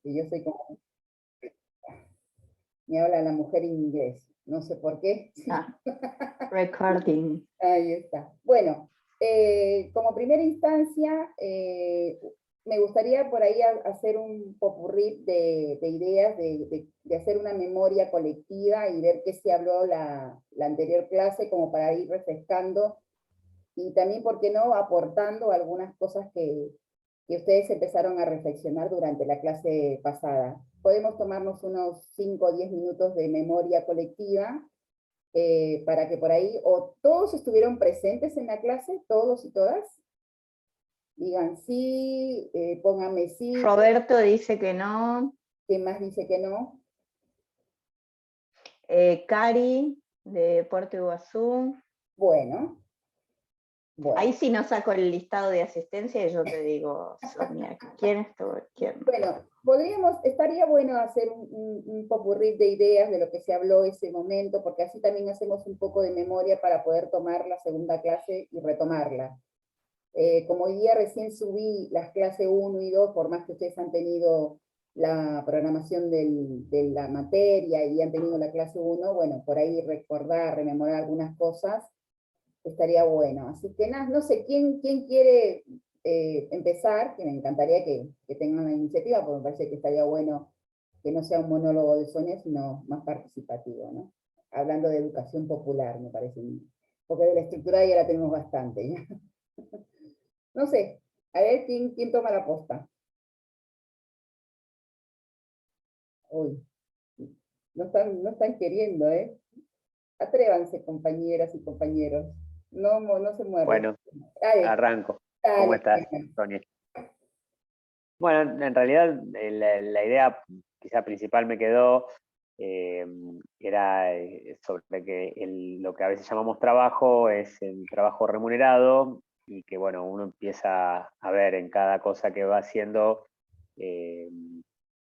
que yo soy como, me habla la mujer en inglés, no sé por qué. Ah, recording. Ahí está. Bueno, como primera instancia, me gustaría por ahí hacer un popurrí de ideas, de hacer una memoria colectiva y ver qué se habló la anterior clase, como para ir refrescando, y también, ¿por qué no?, aportando algunas cosas que ustedes empezaron a reflexionar durante la clase pasada. Podemos tomarnos unos 5 o 10 minutos de memoria colectiva, para que por ahí, o todos estuvieron presentes en la clase, todos y todas, digan sí, pónganme sí. Roberto dice que no. ¿Quién más dice que no? Cari, de Puerto Iguazú. Bueno. Ahí sí no saco el listado de asistencia y yo te digo, Sonia, ¿quién estuvo? ¿Quién no? Bueno, estaría bueno hacer un popurrí de ideas de lo que se habló ese momento, porque así también hacemos un poco de memoria para poder tomar la segunda clase y retomarla. Como hoy día recién subí las clases 1 y 2, por más que ustedes han tenido la programación de la materia y han tenido la clase 1, bueno, por ahí recordar, rememorar algunas cosas, estaría bueno. Así que nada, no sé, ¿quién quiere empezar? Que me encantaría que tengan la iniciativa, porque me parece que estaría bueno que no sea un monólogo de Sonia, sino más participativo, ¿no? Hablando de educación popular, me parece. Porque de la estructura ya la tenemos bastante, ¿ya? No sé, a ver quién toma la posta. Uy, no están queriendo, ¿eh? Atrévanse, compañeras y compañeros. No se muerden. Bueno, Dale, arranco. dale, ¿Cómo estás, Sonia? Bueno, en realidad la idea quizá principal me quedó, era sobre que lo que a veces llamamos trabajo es el trabajo remunerado, y que bueno, uno empieza a ver en cada cosa que va haciendo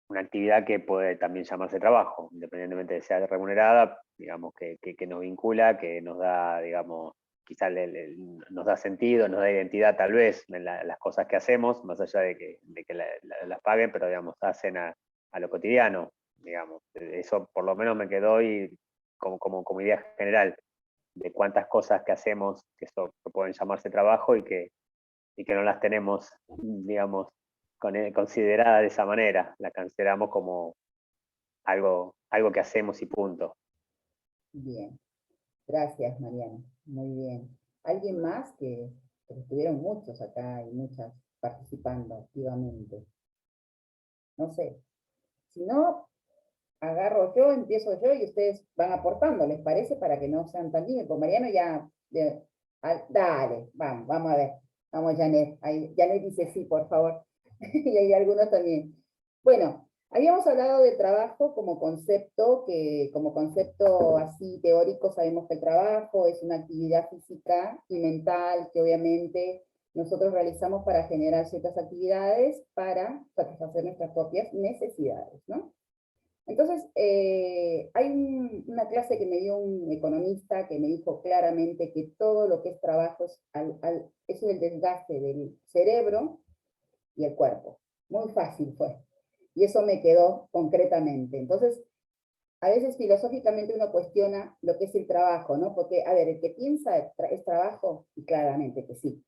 una actividad que puede también llamarse trabajo, independientemente de sea remunerada, digamos, que nos vincula, que nos da, digamos, quizás nos da sentido, nos da identidad tal vez en las cosas que hacemos, más allá de que las paguen, pero digamos, hacen a lo cotidiano, digamos. Eso por lo menos me quedó y como idea general de cuántas cosas que hacemos que pueden llamarse trabajo y que no las tenemos, digamos, considerada de esa manera, la consideramos como algo que hacemos y punto. Bien, gracias, Mariana, muy bien. ¿Alguien más? Que estuvieron muchos acá y muchas participando activamente. No sé, si no, agarro yo, empiezo yo y ustedes van aportando, ¿les parece? Para que no sean tan tímidos. Pues Mariano ya, dale, vamos a ver. Vamos, Janet. Janet dice sí, por favor. Y hay algunos también. Bueno, habíamos hablado de trabajo como concepto, que como concepto así teórico sabemos que el trabajo es una actividad física y mental que obviamente nosotros realizamos para generar ciertas actividades para satisfacer nuestras propias necesidades, ¿no? Entonces, hay una clase que me dio un economista que me dijo claramente que todo lo que es trabajo es el desgaste del cerebro y el cuerpo. Muy fácil fue. Y eso me quedó concretamente. Entonces, a veces filosóficamente uno cuestiona lo que es el trabajo, ¿no? Porque, a ver, el que piensa es trabajo, y claramente que sí.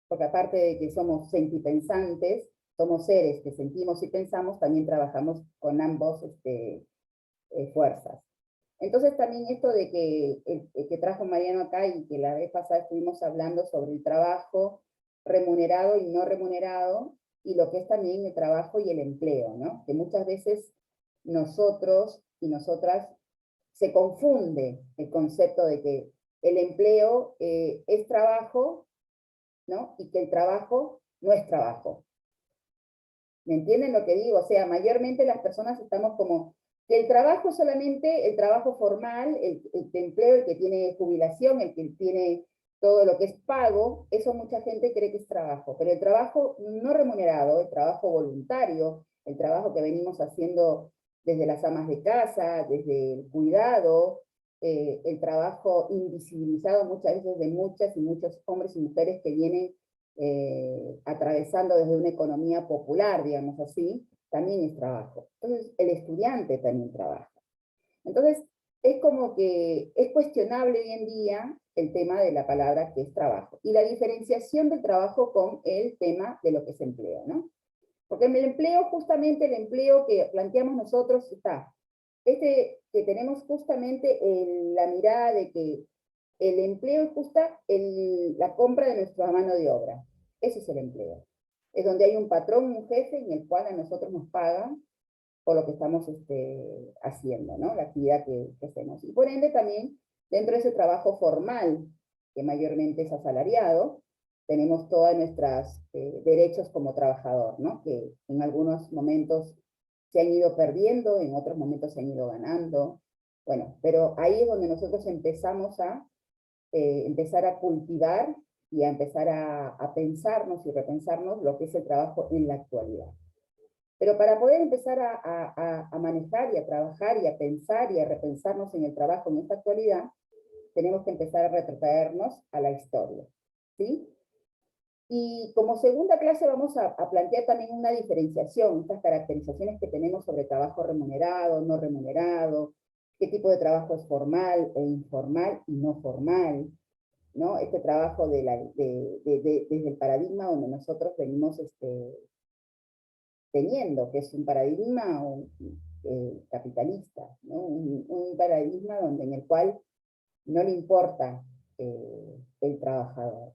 Porque aparte de que somos sentipensantes, somos seres que sentimos y pensamos, también trabajamos con ambos fuerzas. Entonces también esto de que trajo Mariano acá y que la vez pasada estuvimos hablando sobre el trabajo remunerado y no remunerado, y lo que es también el trabajo y el empleo, ¿no? Que muchas veces nosotros y nosotras se confunde el concepto de que el empleo es trabajo, ¿no? Y que el trabajo no es trabajo. ¿Me entienden lo que digo? O sea, mayormente las personas estamos como que el trabajo solamente, el trabajo formal, el empleo, el que tiene jubilación, el que tiene todo lo que es pago, eso mucha gente cree que es trabajo. Pero el trabajo no remunerado, el trabajo voluntario, el trabajo que venimos haciendo desde las amas de casa, desde el cuidado, el trabajo invisibilizado muchas veces de muchas y muchos hombres y mujeres que vienen atravesando desde una economía popular, digamos así, también es trabajo. Entonces, el estudiante también trabaja. Entonces, es como que es cuestionable hoy en día el tema de la palabra que es trabajo, y la diferenciación del trabajo con el tema de lo que es empleo, ¿no? Porque en el empleo, justamente el empleo que planteamos nosotros está, que tenemos justamente la mirada de que el empleo es justa la compra de nuestra mano de obra. Ese es el empleo. Es donde hay un patrón, un jefe, en el cual a nosotros nos pagan por lo que estamos haciendo, ¿no? La actividad que hacemos. Y por ende también, dentro de ese trabajo formal, que mayormente es asalariado, tenemos todos nuestros derechos como trabajador, ¿no? Que en algunos momentos se han ido perdiendo, en otros momentos se han ido ganando. Bueno, pero ahí es donde nosotros empezamos a empezar a cultivar y a empezar a pensarnos y repensarnos lo que es el trabajo en la actualidad. Pero para poder empezar a manejar y a trabajar y a pensar y a repensarnos en el trabajo en esta actualidad, tenemos que empezar a retrotraernos a la historia, ¿sí? Y como segunda clase vamos a plantear también una diferenciación, estas caracterizaciones que tenemos sobre trabajo remunerado, no remunerado, qué tipo de trabajo es formal e informal y no formal, ¿no? Este trabajo desde el paradigma donde nosotros venimos teniendo, que es un paradigma capitalista, ¿no? Un paradigma en el cual no le importa el trabajador.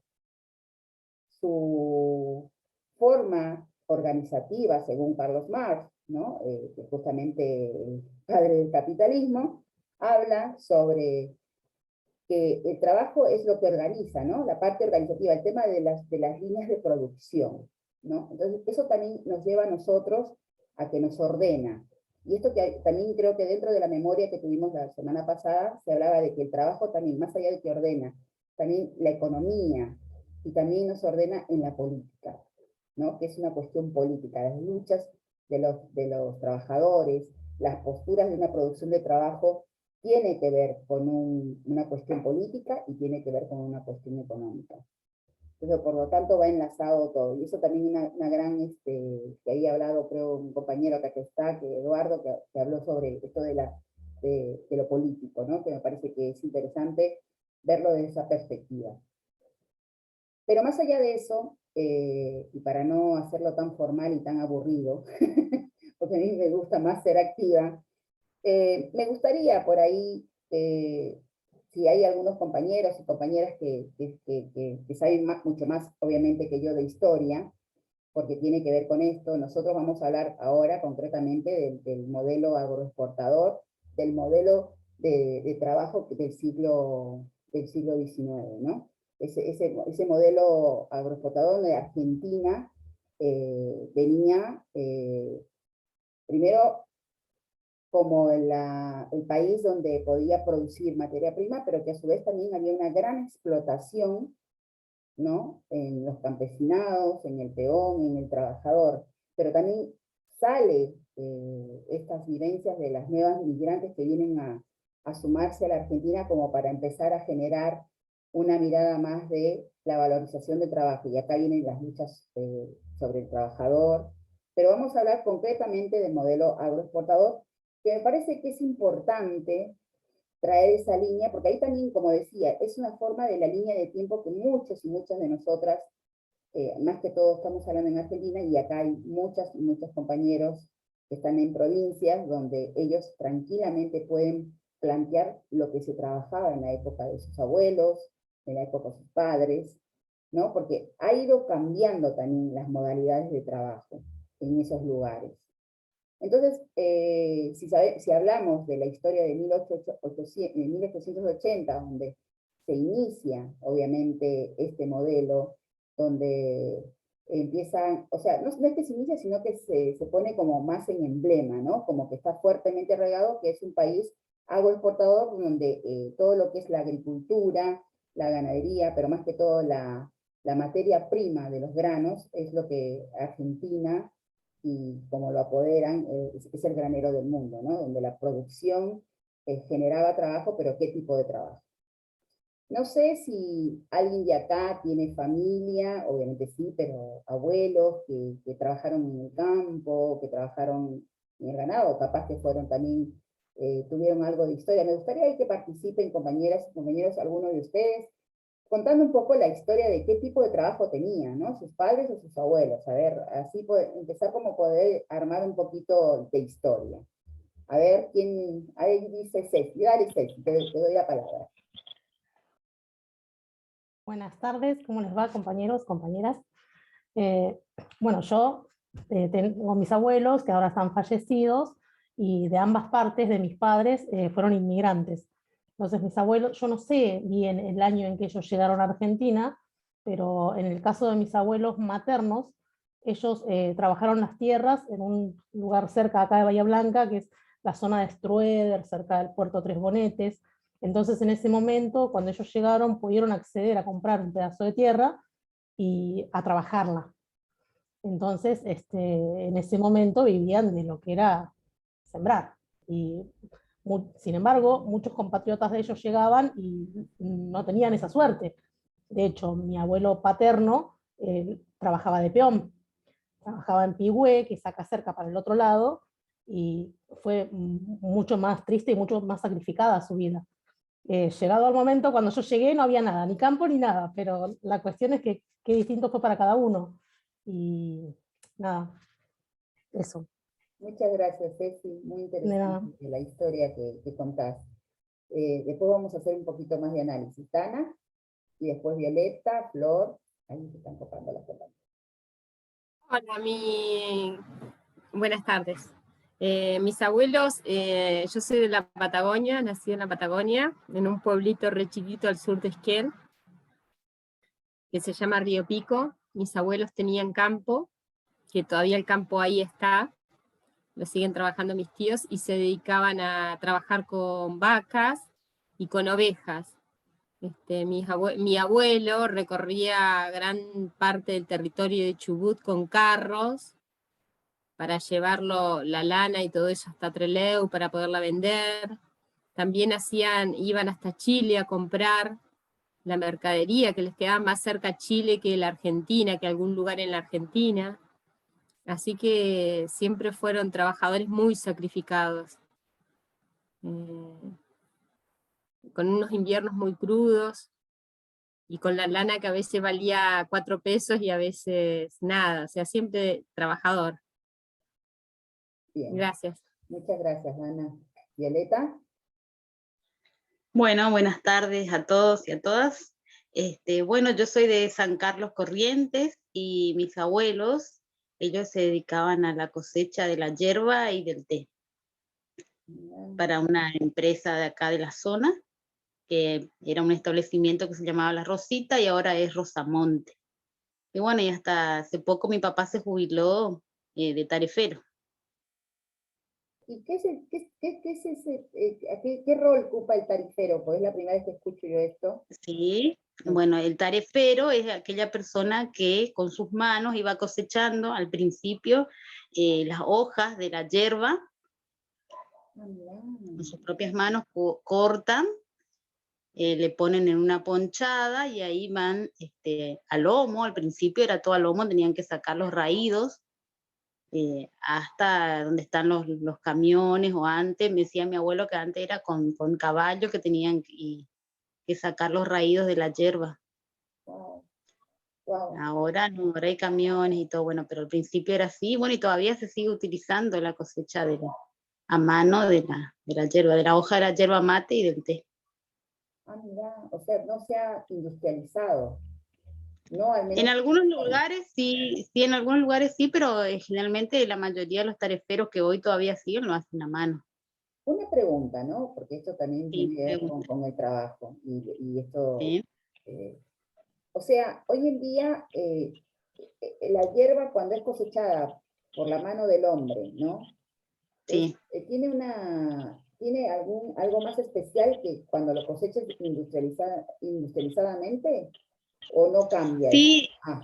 Su forma organizativa, según Carlos Marx, ¿no? Que justamente el padre del capitalismo, habla sobre que el trabajo es lo que organiza, ¿no? La parte organizativa, el tema de las líneas de producción, ¿no? Entonces, eso también nos lleva a nosotros a que nos ordena. Y esto que también creo que dentro de la memoria que tuvimos la semana pasada, se hablaba de que el trabajo también, más allá de que ordena, también la economía, y también nos ordena en la política, ¿no? Que es una cuestión política, las luchas de los trabajadores, las posturas de una producción de trabajo, tiene que ver con una cuestión política y tiene que ver con una cuestión económica. Entonces, por lo tanto, va enlazado todo. Y eso también una gran, que había hablado, creo, un compañero acá que está, que Eduardo, que habló sobre esto de lo político, ¿no? Que me parece que es interesante verlo desde esa perspectiva. Pero más allá de eso, y para no hacerlo tan formal y tan aburrido, porque a mí me gusta más ser activa, me gustaría por ahí, si hay algunos compañeros y compañeras que saben mucho más, obviamente, que yo de historia, porque tiene que ver con esto, nosotros vamos a hablar ahora concretamente del modelo agroexportador, del modelo de trabajo del siglo XIX, ¿no? Ese modelo agroexportador de Argentina venía primero como el país donde podía producir materia prima, pero que a su vez también había una gran explotación, ¿no? En los campesinados, en el peón, en el trabajador, pero también sale estas vivencias de las nuevas migrantes que vienen a sumarse a la Argentina como para empezar a generar una mirada más de la valorización del trabajo, y acá vienen las luchas sobre el trabajador, pero vamos a hablar concretamente del modelo agroexportador, que me parece que es importante traer esa línea, porque ahí también, como decía, es una forma de la línea de tiempo que muchos y muchas de nosotras, más que todo estamos hablando en Argentina, y acá hay muchas y muchos compañeros que están en provincias donde ellos tranquilamente pueden plantear lo que se trabajaba en la época de sus abuelos, en la época de sus padres, ¿no? Porque ha ido cambiando también las modalidades de trabajo en esos lugares. Entonces, si hablamos de la historia de 1880, donde se inicia, obviamente, este modelo, donde empiezan, o sea, no es que se inicia, sino que se pone como más en emblema, ¿no? Como que está fuertemente regado, que es un país agroexportador, donde todo lo que es la agricultura, la ganadería, pero más que todo la materia prima de los granos, es lo que Argentina, y como lo apoderan, es el granero del mundo, ¿no? Donde la producción generaba trabajo, pero ¿qué tipo de trabajo? No sé si alguien de acá tiene familia, obviamente sí, pero abuelos que trabajaron en el campo, que trabajaron en el ganado, capaz que fueron también, tuvieron algo de historia. Me gustaría que participen compañeras y compañeros, algunos de ustedes, contando un poco la historia de qué tipo de trabajo tenían, ¿no? Sus padres o sus abuelos. A ver, así empezar como poder armar un poquito de historia. A ver, ¿quién? Ahí dice Ceci. Dale, Ceci, te doy la palabra. Buenas tardes, ¿cómo les va, compañeros, compañeras? Bueno, yo tengo mis abuelos que ahora están fallecidos y de ambas partes de mis padres fueron inmigrantes. Entonces mis abuelos, yo no sé bien el año en que ellos llegaron a Argentina, pero en el caso de mis abuelos maternos, ellos trabajaron las tierras en un lugar cerca acá de Bahía Blanca, que es la zona de Strueder, cerca del puerto Tres Bonetes. Entonces en ese momento, cuando ellos llegaron, pudieron acceder a comprar un pedazo de tierra y a trabajarla. Entonces, en ese momento vivían de lo que era sembrar. Y, sin embargo, muchos compatriotas de ellos llegaban y no tenían esa suerte. De hecho, mi abuelo paterno trabajaba de peón, trabajaba en Pigüé, que es acá cerca para el otro lado, y fue mucho más triste y mucho más sacrificada su vida. Llegado al momento, cuando yo llegué no había nada, ni campo ni nada, pero la cuestión es que qué distinto fue para cada uno. Y nada, eso. Muchas gracias, Ceci. Muy interesante la historia que contás. Después vamos a hacer un poquito más de análisis. Tana, y después Violeta, Flor. Ahí se están copando las compañeras. Hola, buenas tardes. Mis abuelos, yo soy de la Patagonia, nací en la Patagonia, en un pueblito re chiquito al sur de Esquel, que se llama Río Pico. Mis abuelos tenían campo, que todavía el campo ahí está, lo siguen trabajando mis tíos, y se dedicaban a trabajar con vacas y con ovejas. Mi abuelo recorría gran parte del territorio de Chubut con carros, para llevarlo la lana y todo eso hasta Trelew para poderla vender. También iban hasta Chile a comprar la mercadería, que les quedaba más cerca a Chile que la Argentina, que algún lugar en la Argentina. Así que siempre fueron trabajadores muy sacrificados, con unos inviernos muy crudos, y con la lana que a veces valía 4 pesos y a veces nada, o sea, siempre trabajador. Bien. Gracias. Muchas gracias, Ana. Violeta. Bueno, buenas tardes a todos y a todas. Bueno, yo soy de San Carlos Corrientes y mis abuelos, ellos se dedicaban a la cosecha de la yerba y del té para una empresa de acá de la zona, que era un establecimiento que se llamaba La Rosita y ahora es Rosamonte. Y bueno, y hasta hace poco mi papá se jubiló de tarefero. ¿Y qué rol ocupa el tarifero? Pues es la primera vez que escucho yo esto. Sí, bueno, el tarefero es aquella persona que con sus manos iba cosechando al principio las hojas de la yerba, con sus propias manos cortan, le ponen en una ponchada y ahí van al lomo. Al principio era todo al lomo, tenían que sacar los raídos, hasta donde están los camiones, o antes, me decía mi abuelo que antes era con caballo que tenían que sacar los raídos de la yerba. Wow. Wow. Ahora no, ahora hay camiones y todo, bueno, pero al principio era así, bueno, y todavía se sigue utilizando la cosecha a mano de la yerba, de la hoja de la yerba mate y del té. Ah, mira, o sea, no se ha industrializado. No, al menos En algunos lugares sí, en algunos lugares sí, pero generalmente la mayoría de los tareferos que hoy todavía siguen lo hacen a mano. Una pregunta, ¿no? Porque esto también Sí, tiene que ver con el trabajo. Y esto, sí. O sea, hoy en día la hierba cuando es cosechada por la mano del hombre, ¿no? Sí. ¿Tiene algo más especial que cuando lo cosechas industrializadamente? ¿O no cambia? Sí, Ah.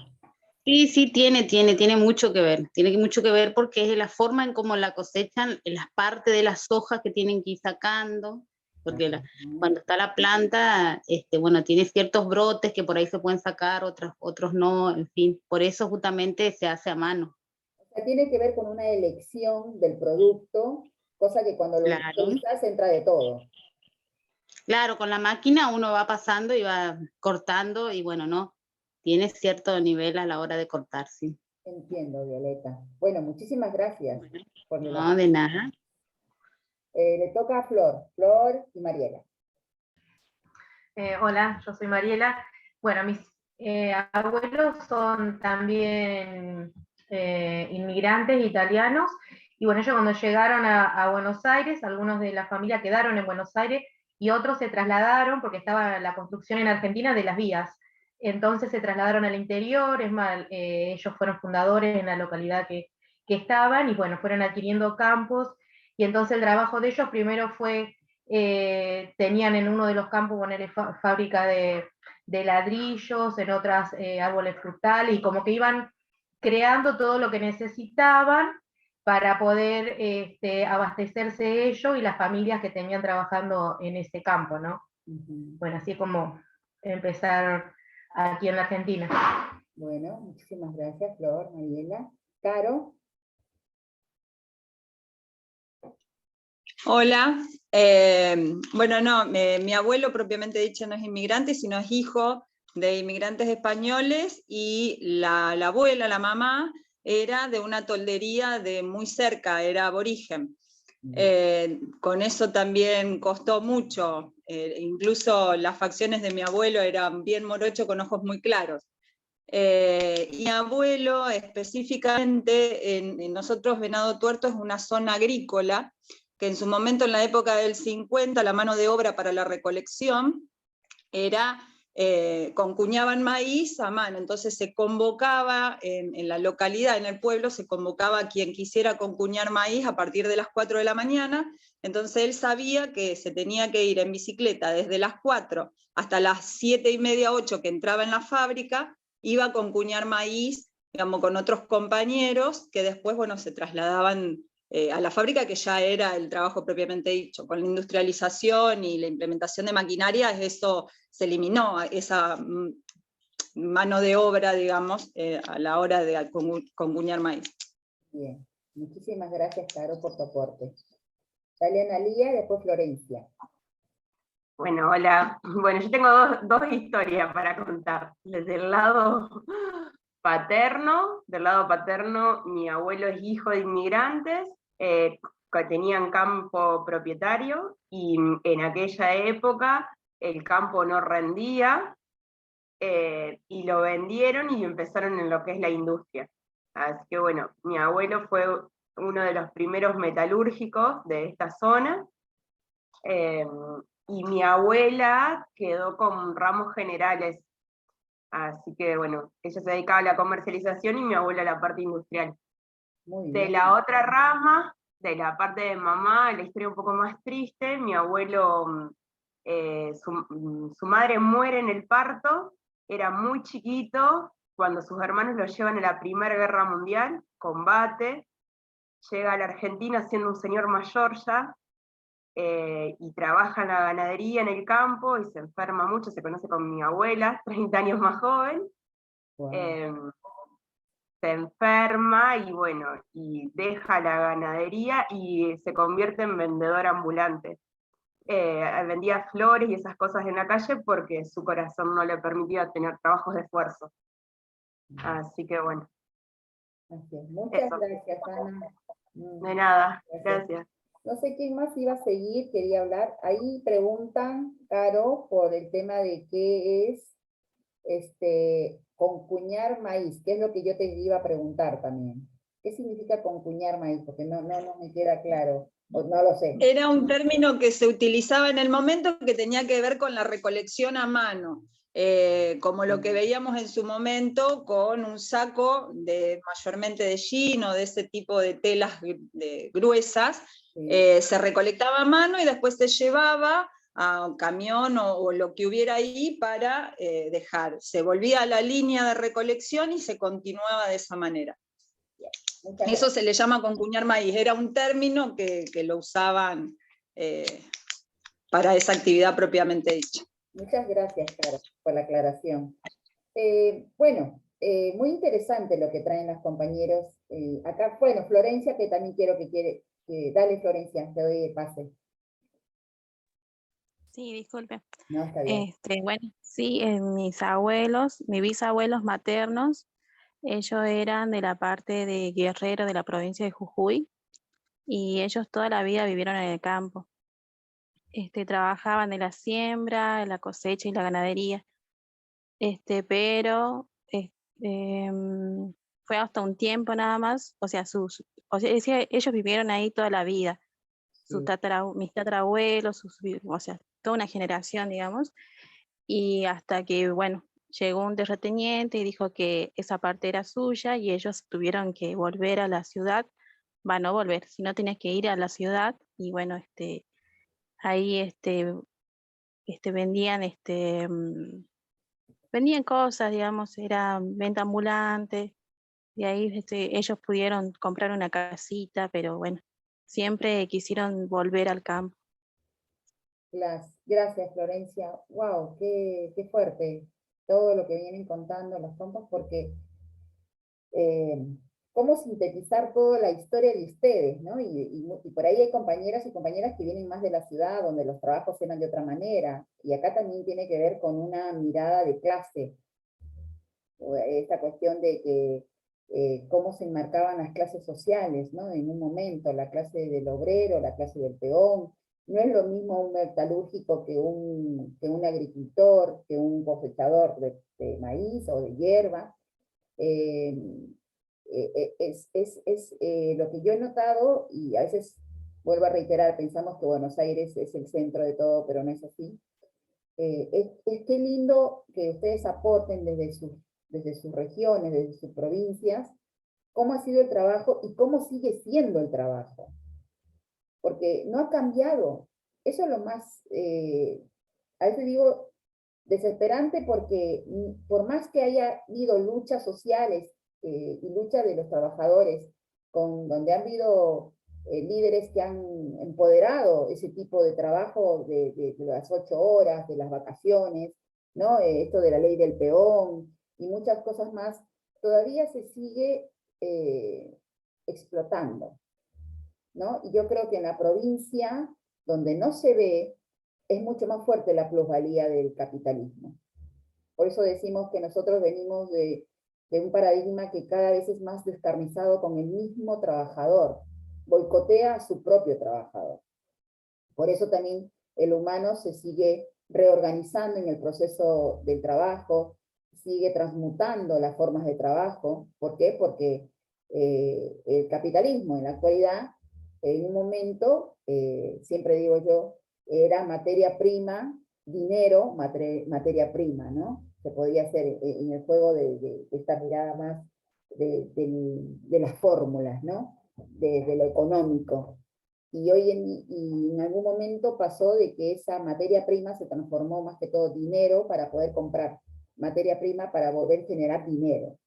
sí, tiene mucho que ver. Tiene mucho que ver porque es la forma en cómo la cosechan, en las partes de las hojas que tienen que ir sacando. porque cuando está la planta, bueno, tiene ciertos brotes que por ahí se pueden sacar, otros no, en fin, por eso justamente se hace a mano. O sea, tiene que ver con una elección del producto, cosa que cuando lo usas entra de todo. Claro, con la máquina uno va pasando y va cortando y bueno, no, tiene cierto nivel a la hora de cortar, sí. Entiendo, Violeta. Bueno, muchísimas gracias. No, de nada. Le toca a Flor y Mariela. Hola, yo soy Mariela. Bueno, mis abuelos son también inmigrantes italianos, y bueno, ellos cuando llegaron a Buenos Aires, algunos de la familia quedaron en Buenos Aires y otros se trasladaron porque estaba la construcción en Argentina de las vías. Entonces se trasladaron al interior, es más, ellos fueron fundadores en la localidad que estaban, y bueno, fueron adquiriendo campos, y entonces el trabajo de ellos primero fue, tenían en uno de los campos fábrica de ladrillos, en otras árboles frutales, y como que iban creando todo lo que necesitaban para poder abastecerse ellos y las familias que tenían trabajando en ese campo, ¿no? Bueno, así como empezar aquí en la Argentina. Bueno, muchísimas gracias, Flor, Mariela. Caro. Hola. Bueno, no, mi abuelo propiamente dicho no es inmigrante, sino es hijo de inmigrantes españoles, y la abuela, la mamá, era de una toldería de muy cerca, era aborigen. Con eso también costó mucho, incluso las facciones de mi abuelo eran bien morocho con ojos muy claros. Y mi abuelo específicamente, nosotros Venado Tuerto es una zona agrícola, que en su momento, en la época del 50, la mano de obra para la recolección era, concuñaban maíz a mano, entonces se convocaba en la localidad, en el pueblo, se convocaba a quien quisiera concuñar maíz a partir de las 4 de la mañana, entonces él sabía que se tenía que ir en bicicleta desde las 4 hasta las 7:30, 8, que entraba en la fábrica, iba a concuñar maíz, digamos, con otros compañeros, que después, bueno, se trasladaban a la fábrica, que ya era el trabajo propiamente dicho. Con la industrialización y la implementación de maquinaria, eso se eliminó, esa mano de obra, digamos, a la hora de concuñar maíz. Bien, muchísimas gracias, Caro, por tu aporte. Dale, Analía, y después Florencia. Bueno, hola. Bueno, yo tengo dos historias para contar. Desde el lado paterno, mi abuelo es hijo de inmigrantes, que tenían campo propietario, y en aquella época el campo no rendía, y lo vendieron y empezaron en lo que es la industria. Así que bueno, mi abuelo fue uno de los primeros metalúrgicos de esta zona, y mi abuela quedó con ramos generales. Así que bueno, ella se dedicaba a la comercialización y mi abuela a la parte industrial. De la otra rama, de la parte de mamá, la historia un poco más triste. Mi abuelo, su madre muere en el parto, era muy chiquito, cuando sus hermanos lo llevan a la Primera Guerra Mundial, combate, llega a la Argentina siendo un señor mayor ya, y trabaja en la ganadería en el campo, y se enferma mucho, se conoce con mi abuela, 30 años más joven. Wow. Se enferma y bueno, y deja la ganadería y se convierte en vendedor ambulante. Vendía flores y esas cosas en la calle porque su corazón no le permitía tener trabajos de esfuerzo. Así que bueno. Muchas gracias, Ana. De nada, gracias. No sé quién más iba a seguir, quería hablar. Ahí preguntan, Caro, por el tema de qué es concuñar maíz, que es lo que yo te iba a preguntar también. ¿Qué significa concuñar maíz? Porque no me queda claro, no lo sé. Era un término que se utilizaba en el momento, que tenía que ver con la recolección a mano, como lo que veíamos en su momento con un saco mayormente de jean o de ese tipo de telas gruesas. Sí. Se recolectaba a mano y después se llevaba a un camión o lo que hubiera ahí para dejar. Se volvía a la línea de recolección y se continuaba de esa manera. Eso se le llama concuñar maíz. Era un término que lo usaban para esa actividad propiamente dicha. Muchas gracias, Clara, por la aclaración. Bueno, muy interesante lo que traen los compañeros. Acá, bueno, Florencia, que también quiero que dale, Florencia, te doy el pase. Sí, disculpe. No, está bien. Bueno, sí, mis bisabuelos maternos, ellos eran de la parte de Guerrero, de la provincia de Jujuy, y ellos toda la vida vivieron en el campo. Trabajaban en la siembra, en la cosecha y la ganadería. Pero fue hasta un tiempo nada más, o sea, ellos vivieron ahí toda la vida. Sí. Mis tatarabuelos, o sea, toda una generación, digamos, y hasta que, bueno, llegó un terrateniente y dijo que esa parte era suya y ellos tuvieron que volver a la ciudad, no volver, sino tenés que ir a la ciudad y bueno, ahí vendían, vendían cosas, digamos, era venta ambulante, y ahí ellos pudieron comprar una casita, pero bueno, siempre quisieron volver al campo. Gracias, Florencia. Wow, qué fuerte todo lo que vienen contando los compas, porque cómo sintetizar toda la historia de ustedes, ¿no? Y por ahí hay compañeras y compañeras que vienen más de la ciudad, donde los trabajos eran de otra manera, y acá también tiene que ver con una mirada de clase, esta cuestión de que cómo se enmarcaban las clases sociales, ¿no? En un momento, la clase del obrero, la clase del peón. No es lo mismo un metalúrgico que un agricultor, que un cosechador de maíz o de hierba. Lo que yo he notado, y a veces vuelvo a reiterar, pensamos que Buenos Aires es el centro de todo, pero no es así. Es qué lindo que ustedes aporten desde sus regiones, desde sus provincias, cómo ha sido el trabajo y cómo sigue siendo el trabajo. Porque no ha cambiado. Eso es lo más, a veces digo, desesperante, porque por más que haya habido luchas sociales y lucha de los trabajadores, donde han habido líderes que han empoderado ese tipo de trabajo de las 8 horas, de las vacaciones, ¿no? Esto de la ley del peón y muchas cosas más, todavía se sigue explotando, ¿no? Y yo creo que en la provincia, donde no se ve, es mucho más fuerte la plusvalía del capitalismo. Por eso decimos que nosotros venimos de un paradigma que cada vez es más descarnizado con el mismo trabajador, boicotea a su propio trabajador. Por eso también el humano se sigue reorganizando en el proceso del trabajo, sigue transmutando las formas de trabajo. ¿Por qué? Porque el capitalismo en la actualidad, en un momento, siempre digo yo, era materia prima, dinero, materia prima, ¿no? Se podía hacer en el juego de esta mirada más de las fórmulas, ¿no? De lo económico. Y en algún momento pasó de que esa materia prima se transformó más que todo dinero para poder comprar materia prima para volver a generar dinero.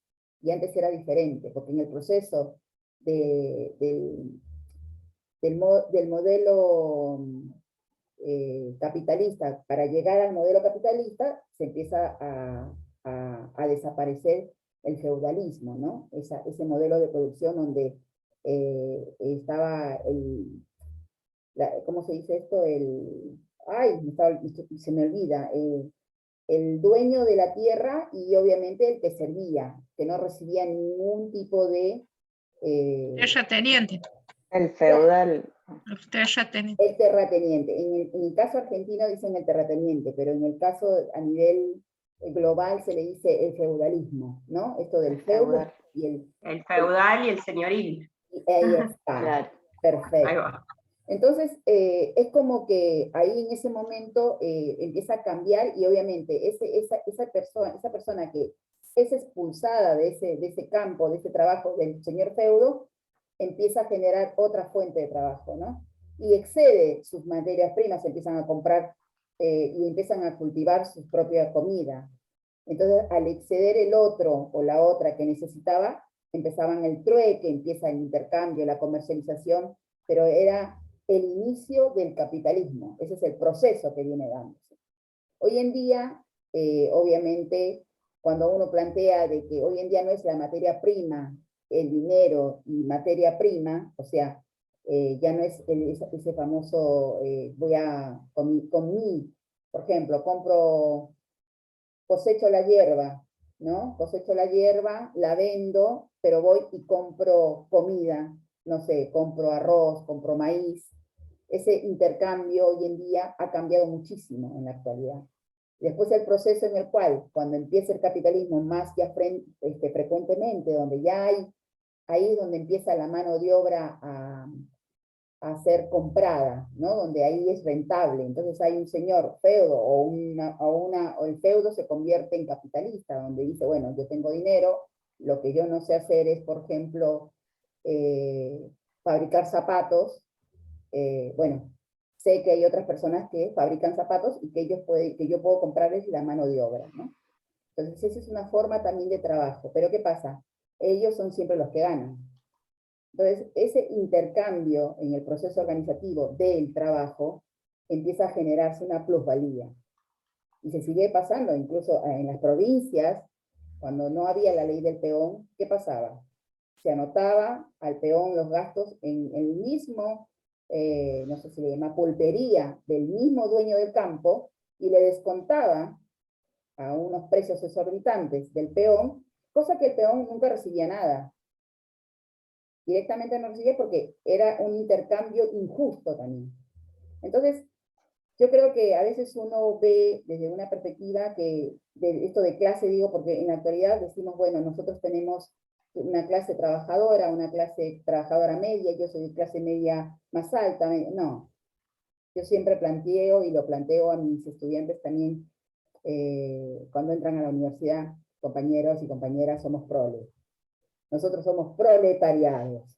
Y antes era diferente, porque en el proceso del modelo capitalista, para llegar al modelo capitalista, se empieza a desaparecer el feudalismo, ¿no? Ese modelo de producción donde estaba ¿cómo se dice esto? Se me olvida, el dueño de la tierra y obviamente el que servía, que no recibía ningún tipo de... terrateniente. El feudal. El terrateniente. El terrateniente. En el caso argentino dicen el terrateniente, pero en el caso a nivel global se le dice el feudalismo, ¿no? Esto del feudo y el feudal y el señoril. Ahí está. Claro. Perfecto. Ahí va. Entonces, es como que ahí en ese momento empieza a cambiar, y obviamente esa persona que es expulsada de ese campo, de ese trabajo del señor feudo, empieza a generar otra fuente de trabajo, ¿no? Y excede sus materias primas, empiezan a comprar y empiezan a cultivar su propia comida. Entonces, al exceder el otro o la otra que necesitaba, empezaban el trueque, empieza el intercambio, la comercialización, pero era el inicio del capitalismo, ese es el proceso que viene dándose. Hoy en día, obviamente, cuando uno plantea de que hoy en día no es la materia prima, el dinero y materia prima, o sea, ya no es ese famoso, por ejemplo, cosecho la hierba, ¿no? Cosecho la hierba, la vendo, pero voy y compro comida, no sé, compro arroz, compro maíz. Ese intercambio hoy en día ha cambiado muchísimo en la actualidad. Después el proceso en el cual, cuando empieza el capitalismo más ya frecuentemente, donde ya hay, ahí es donde empieza la mano de obra a ser comprada, ¿no? Donde ahí es rentable. Entonces hay un señor feudo o el feudo se convierte en capitalista, donde dice, bueno, yo tengo dinero, lo que yo no sé hacer es, por ejemplo, fabricar zapatos. Bueno, sé que hay otras personas que fabrican zapatos y que yo puedo comprarles la mano de obra, ¿no? Entonces esa es una forma también de trabajo. Pero ¿qué pasa? Ellos son siempre los que ganan. Entonces, ese intercambio en el proceso organizativo del trabajo empieza a generarse una plusvalía. Y se sigue pasando, incluso en las provincias, cuando no había la ley del peón, ¿qué pasaba? Se anotaba al peón los gastos en el mismo, no sé si le llama pulpería, del mismo dueño del campo, y le descontaba a unos precios exorbitantes del peón, cosa que el peón nunca recibía nada. Directamente no recibía porque era un intercambio injusto también. Entonces, yo creo que a veces uno ve desde una perspectiva de esto de clase, digo, porque en la actualidad decimos, bueno, nosotros tenemos una clase trabajadora, una clase trabajadora media, yo soy de clase media más alta, no. Yo siempre planteo, y lo planteo a mis estudiantes también, cuando entran a la universidad, compañeros y compañeras, somos proles. Nosotros somos proletariados.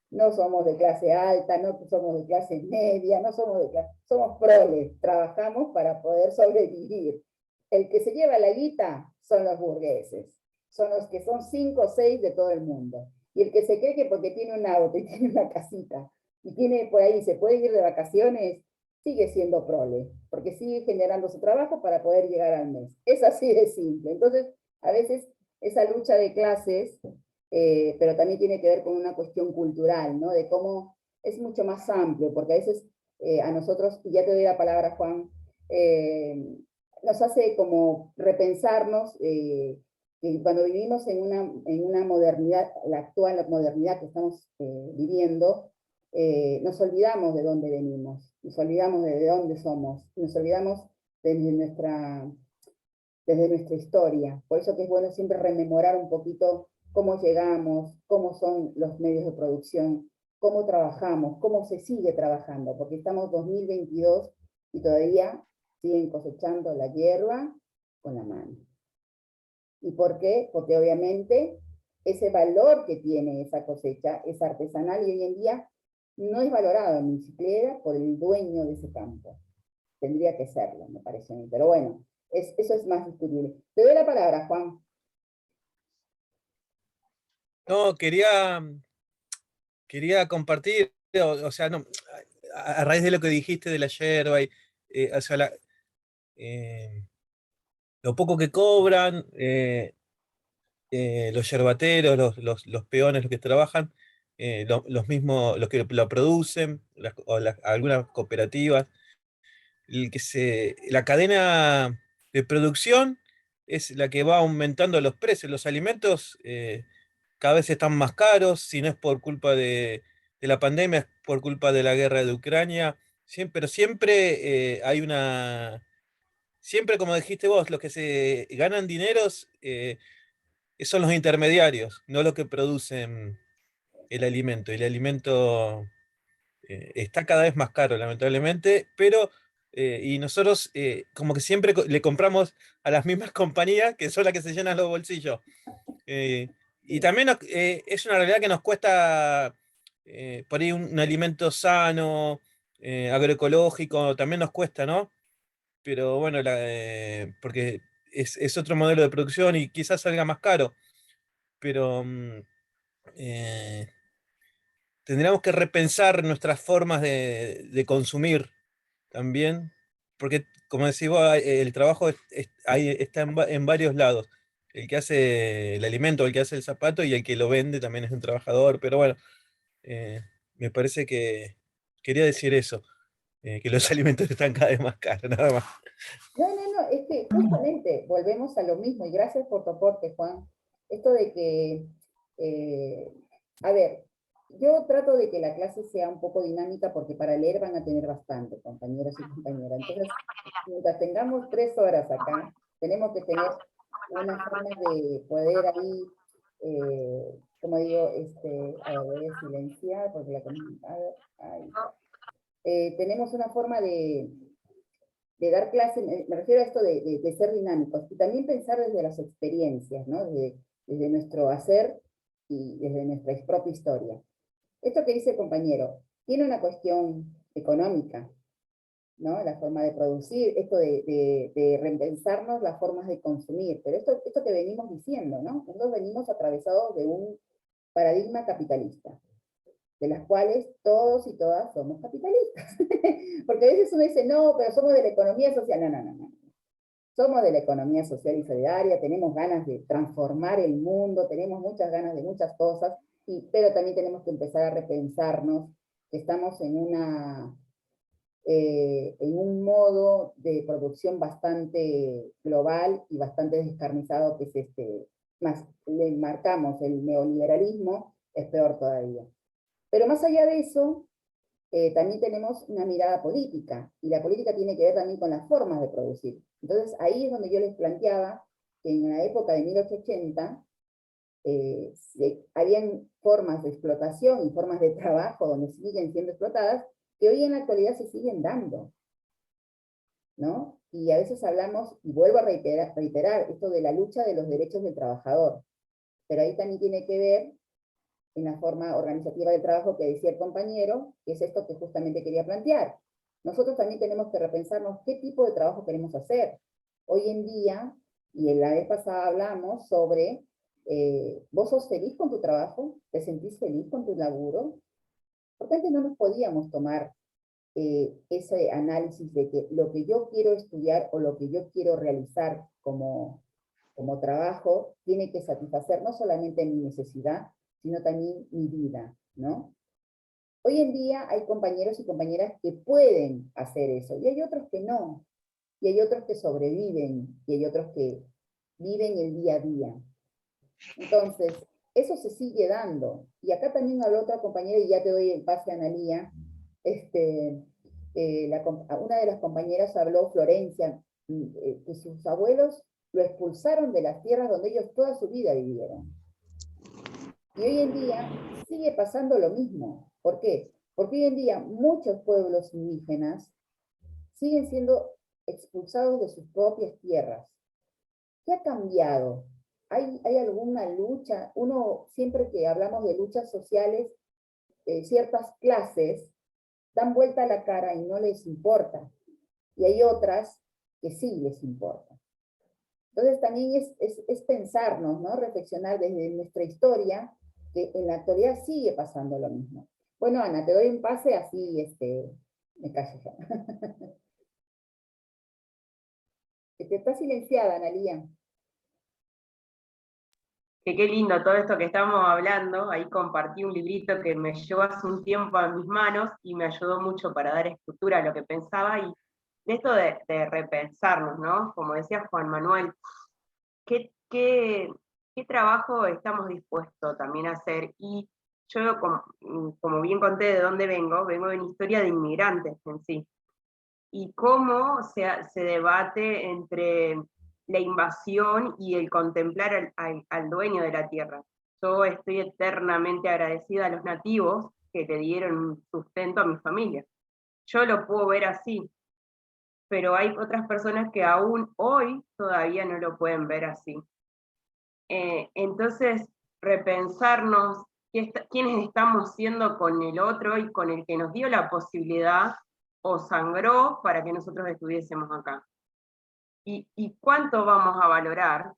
No somos de clase alta, no somos de clase media, no somos de clase... Somos proles, trabajamos para poder sobrevivir. El que se lleva la guita son los burgueses. Son los que son 5 o 6 de todo el mundo. Y el que se cree que porque tiene un auto y tiene una casita, y tiene por ahí, se puede ir de vacaciones, sigue siendo prole, porque sigue generando su trabajo para poder llegar al mes. Es así de simple. Entonces, a veces esa lucha de clases, pero también tiene que ver con una cuestión cultural, ¿no? De cómo es mucho más amplio, porque a veces a nosotros, y ya te doy la palabra, Juan, nos hace como repensarnos, que cuando vivimos en una modernidad, la actual modernidad que estamos viviendo, nos olvidamos de dónde venimos, nos olvidamos de dónde somos, nos olvidamos desde nuestra historia. Por eso que es bueno siempre rememorar un poquito cómo llegamos, cómo son los medios de producción, cómo trabajamos, cómo se sigue trabajando, porque estamos 2022 y todavía siguen cosechando la hierba con la mano. ¿Y por qué? Porque obviamente ese valor que tiene esa cosecha es artesanal y hoy en día no es valorado ni siquiera por el dueño de ese campo. Tendría que serlo, me parece a mí. Pero bueno, eso es más discutible. Te doy la palabra, Juan. No, quería compartir, o sea, no, a raíz de lo que dijiste de la yerba, o sea, lo poco que cobran, los yerbateros, los peones, los que trabajan, los mismos, los que lo producen, algunas cooperativas, la cadena de producción es la que va aumentando los precios. Los alimentos cada vez están más caros, si no es por culpa de la pandemia, es por culpa de la guerra de Ucrania, pero siempre hay siempre como dijiste vos, los que se ganan dineros son los intermediarios, no los que producen el alimento. Y el alimento está cada vez más caro, lamentablemente, pero y nosotros como que siempre le compramos a las mismas compañías que son las que se llenan los bolsillos. Y también es una realidad que nos cuesta por ahí un alimento sano, agroecológico, también nos cuesta, ¿no? Pero bueno, porque es otro modelo de producción y quizás salga más caro, pero tendríamos que repensar nuestras formas de consumir también, porque como decís vos, el trabajo está en varios lados. El que hace el alimento, el que hace el zapato y el que lo vende también es un trabajador, pero bueno, me parece que quería decir eso, que los alimentos están cada vez más caros, nada más. No, es que justamente volvemos a lo mismo, y gracias por tu aporte, Juan. Esto de que, a ver, yo trato de que la clase sea un poco dinámica porque para leer van a tener bastante, compañeros y compañeras. Entonces, mientras tengamos 3 horas acá, tenemos que tener una forma de poder ahí, como digo, a ver, voy a silenciar porque tenemos una forma de dar clase, me refiero a esto de ser dinámicos, y también pensar desde las experiencias, ¿no? Desde nuestro hacer y desde nuestra propia historia. Esto que dice el compañero, tiene una cuestión económica, ¿no? La forma de producir, esto de repensarnos las formas de consumir, pero esto que venimos diciendo, ¿no? Nosotros venimos atravesados de un paradigma capitalista, de las cuales todos y todas somos capitalistas. Porque a veces uno dice, no, pero somos de la economía social. No. Somos de la economía social y solidaria, tenemos ganas de transformar el mundo, tenemos muchas ganas de muchas cosas, pero también tenemos que empezar a repensarnos que estamos en un modo de producción bastante global y bastante descarnizado, que es más le marcamos el neoliberalismo, es peor todavía. Pero más allá de eso, también tenemos una mirada política, y la política tiene que ver también con las formas de producir. Entonces ahí es donde yo les planteaba que en la época de 1880 habían formas de explotación y formas de trabajo donde siguen siendo explotadas, que hoy en la actualidad se siguen dando, ¿no? Y a veces hablamos, y vuelvo a reiterar esto de la lucha de los derechos del trabajador, pero ahí también tiene que ver en la forma organizativa del trabajo que decía el compañero, que es esto que justamente quería plantear. Nosotros también tenemos que repensarnos qué tipo de trabajo queremos hacer. Hoy en día, y en la vez pasada hablamos sobre, ¿vos sos feliz con tu trabajo? ¿Te sentís feliz con tu laburo? Porque antes no nos podíamos tomar ese análisis de que lo que yo quiero estudiar o lo que yo quiero realizar como trabajo tiene que satisfacer no solamente mi necesidad, sino también mi vida, ¿no? Hoy en día hay compañeros y compañeras que pueden hacer eso, y hay otros que no, y hay otros que sobreviven, y hay otros que viven el día a día. Entonces, eso se sigue dando. Y acá también habló otra compañera, y ya te doy el pase a Analía. Una de las compañeras habló, Florencia, que sus abuelos lo expulsaron de las tierras donde ellos toda su vida vivieron. Y hoy en día sigue pasando lo mismo. ¿Por qué? Porque hoy en día muchos pueblos indígenas siguen siendo expulsados de sus propias tierras. ¿Qué ha cambiado? ¿Hay alguna lucha? Uno, siempre que hablamos de luchas sociales, ciertas clases dan vuelta a la cara y no les importa. Y hay otras que sí les importa. Entonces también es pensarnos, ¿no? Reflexionar desde nuestra historia, que en la actualidad sigue pasando lo mismo. Bueno, Ana, te doy un pase, así me callo ya. Que está silenciada, Analía. Que qué lindo todo esto que estamos hablando. Ahí compartí un librito que me llegó hace un tiempo a mis manos y me ayudó mucho para dar estructura a lo que pensaba, y de esto de repensarnos, ¿no? Como decía Juan Manuel, ¿qué trabajo estamos dispuestos también a hacer? Y yo, como bien conté de dónde vengo de una historia de inmigrantes en sí, y cómo se debate entre la invasión y el contemplar al dueño de la tierra. Yo estoy eternamente agradecida a los nativos que le dieron sustento a mi familia. Yo lo puedo ver así, pero hay otras personas que aún hoy todavía no lo pueden ver así. Entonces, repensarnos quiénes estamos siendo con el otro y con el que nos dio la posibilidad o sangró para que nosotros estuviésemos acá. Y cuánto vamos a valorar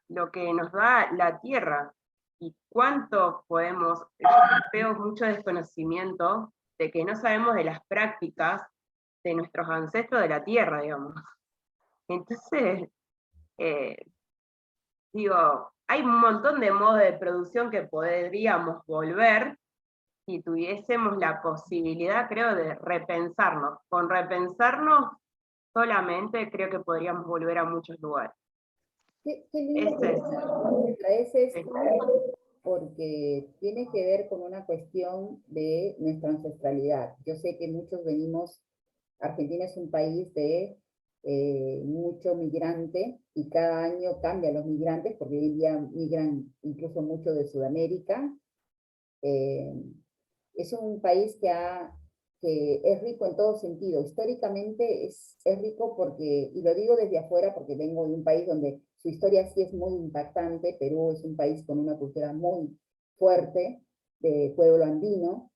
lo que nos da la tierra, y cuánto podemos, yo veo mucho desconocimiento de que no sabemos de las prácticas de nuestros ancestros de la tierra, digamos. Entonces, digo, hay un montón de modos de producción que podríamos volver si tuviésemos la posibilidad, creo, de repensarnos. Con repensarnos solamente creo que podríamos volver a muchos lugares. Qué lindo que traes esto, porque tiene que ver con una cuestión de nuestra ancestralidad. Yo sé que muchos venimos, Argentina es un país de mucho migrante, y cada año cambian los migrantes, porque hoy en día migran incluso mucho de Sudamérica. Es un país que es rico en todo sentido. Históricamente es rico porque, y lo digo desde afuera porque vengo de un país donde su historia sí es muy impactante. Perú es un país con una cultura muy fuerte, de pueblo andino.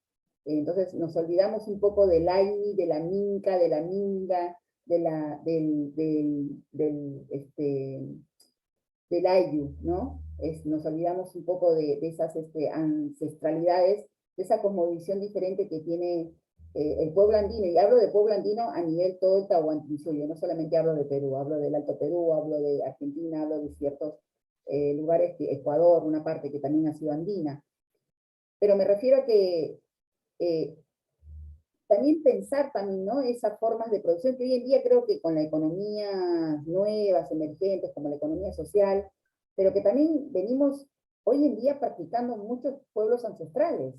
Entonces nos olvidamos un poco del Aini, de la Minca, de la Minga, del Ayu, ¿no? Nos olvidamos un poco de esas ancestralidades, de esa cosmovisión diferente que tiene el pueblo andino, y hablo de pueblo andino a nivel todo el Tahuantinsuyo, no solamente hablo de Perú, hablo del Alto Perú, hablo de Argentina, hablo de ciertos lugares, Ecuador, una parte que también ha sido andina. Pero me refiero a que también pensar también, ¿no?, esas formas de producción que hoy en día creo que con la economía nuevas, emergentes, como la economía social, pero que también venimos hoy en día practicando muchos pueblos ancestrales,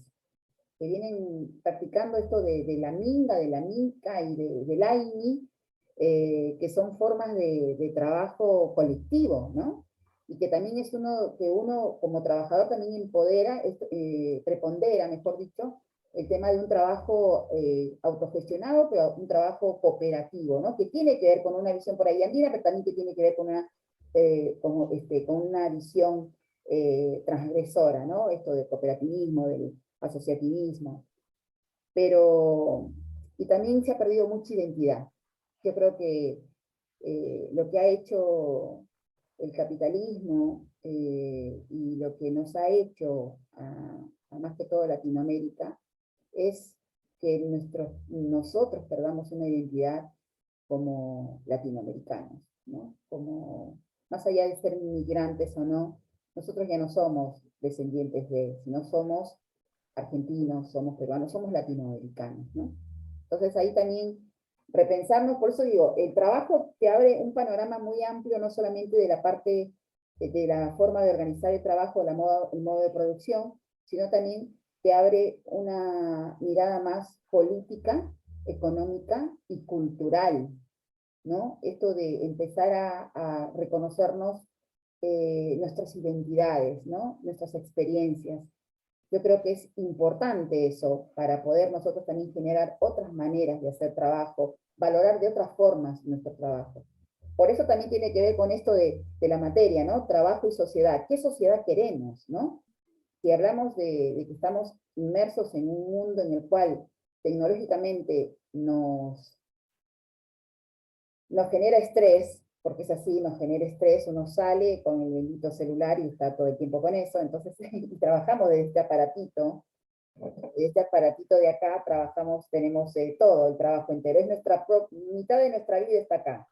que vienen practicando esto de la minga, de la minca y del aini, que son formas de trabajo colectivo, ¿no? Y que también es que uno como trabajador también empodera, prepondera, mejor dicho, el tema de un trabajo autogestionado, pero un trabajo cooperativo, ¿no? Que tiene que ver con una visión por ahí andina, pero también que tiene que ver con una visión transgresora, ¿no? Esto del cooperativismo, del asociativismo. Y también se ha perdido mucha identidad. Yo creo que lo que ha hecho el capitalismo y lo que nos ha hecho a más que todo Latinoamérica es que nosotros perdamos una identidad como latinoamericanos, ¿no? Como, más allá de ser migrantes o no, nosotros ya no somos descendientes sino somos argentinos, somos peruanos, somos latinoamericanos, ¿no? Entonces ahí también repensarnos, por eso digo, el trabajo te abre un panorama muy amplio, no solamente de la parte de la forma de organizar el trabajo, el modo de producción, sino también te abre una mirada más política, económica y cultural, ¿no? Esto de empezar a reconocernos nuestras identidades, ¿no? Nuestras experiencias. Yo creo que es importante eso para poder nosotros también generar otras maneras de hacer trabajo, valorar de otras formas nuestro trabajo. Por eso también tiene que ver con esto de la materia, ¿no? Trabajo y sociedad. ¿Qué sociedad queremos, no? Si hablamos de que estamos inmersos en un mundo en el cual tecnológicamente nos genera estrés, porque es así, nos genera estrés, uno sale con el bendito celular y está todo el tiempo con eso, entonces trabajamos de este aparatito de acá, tenemos todo el trabajo entero, es mitad de nuestra vida está acá.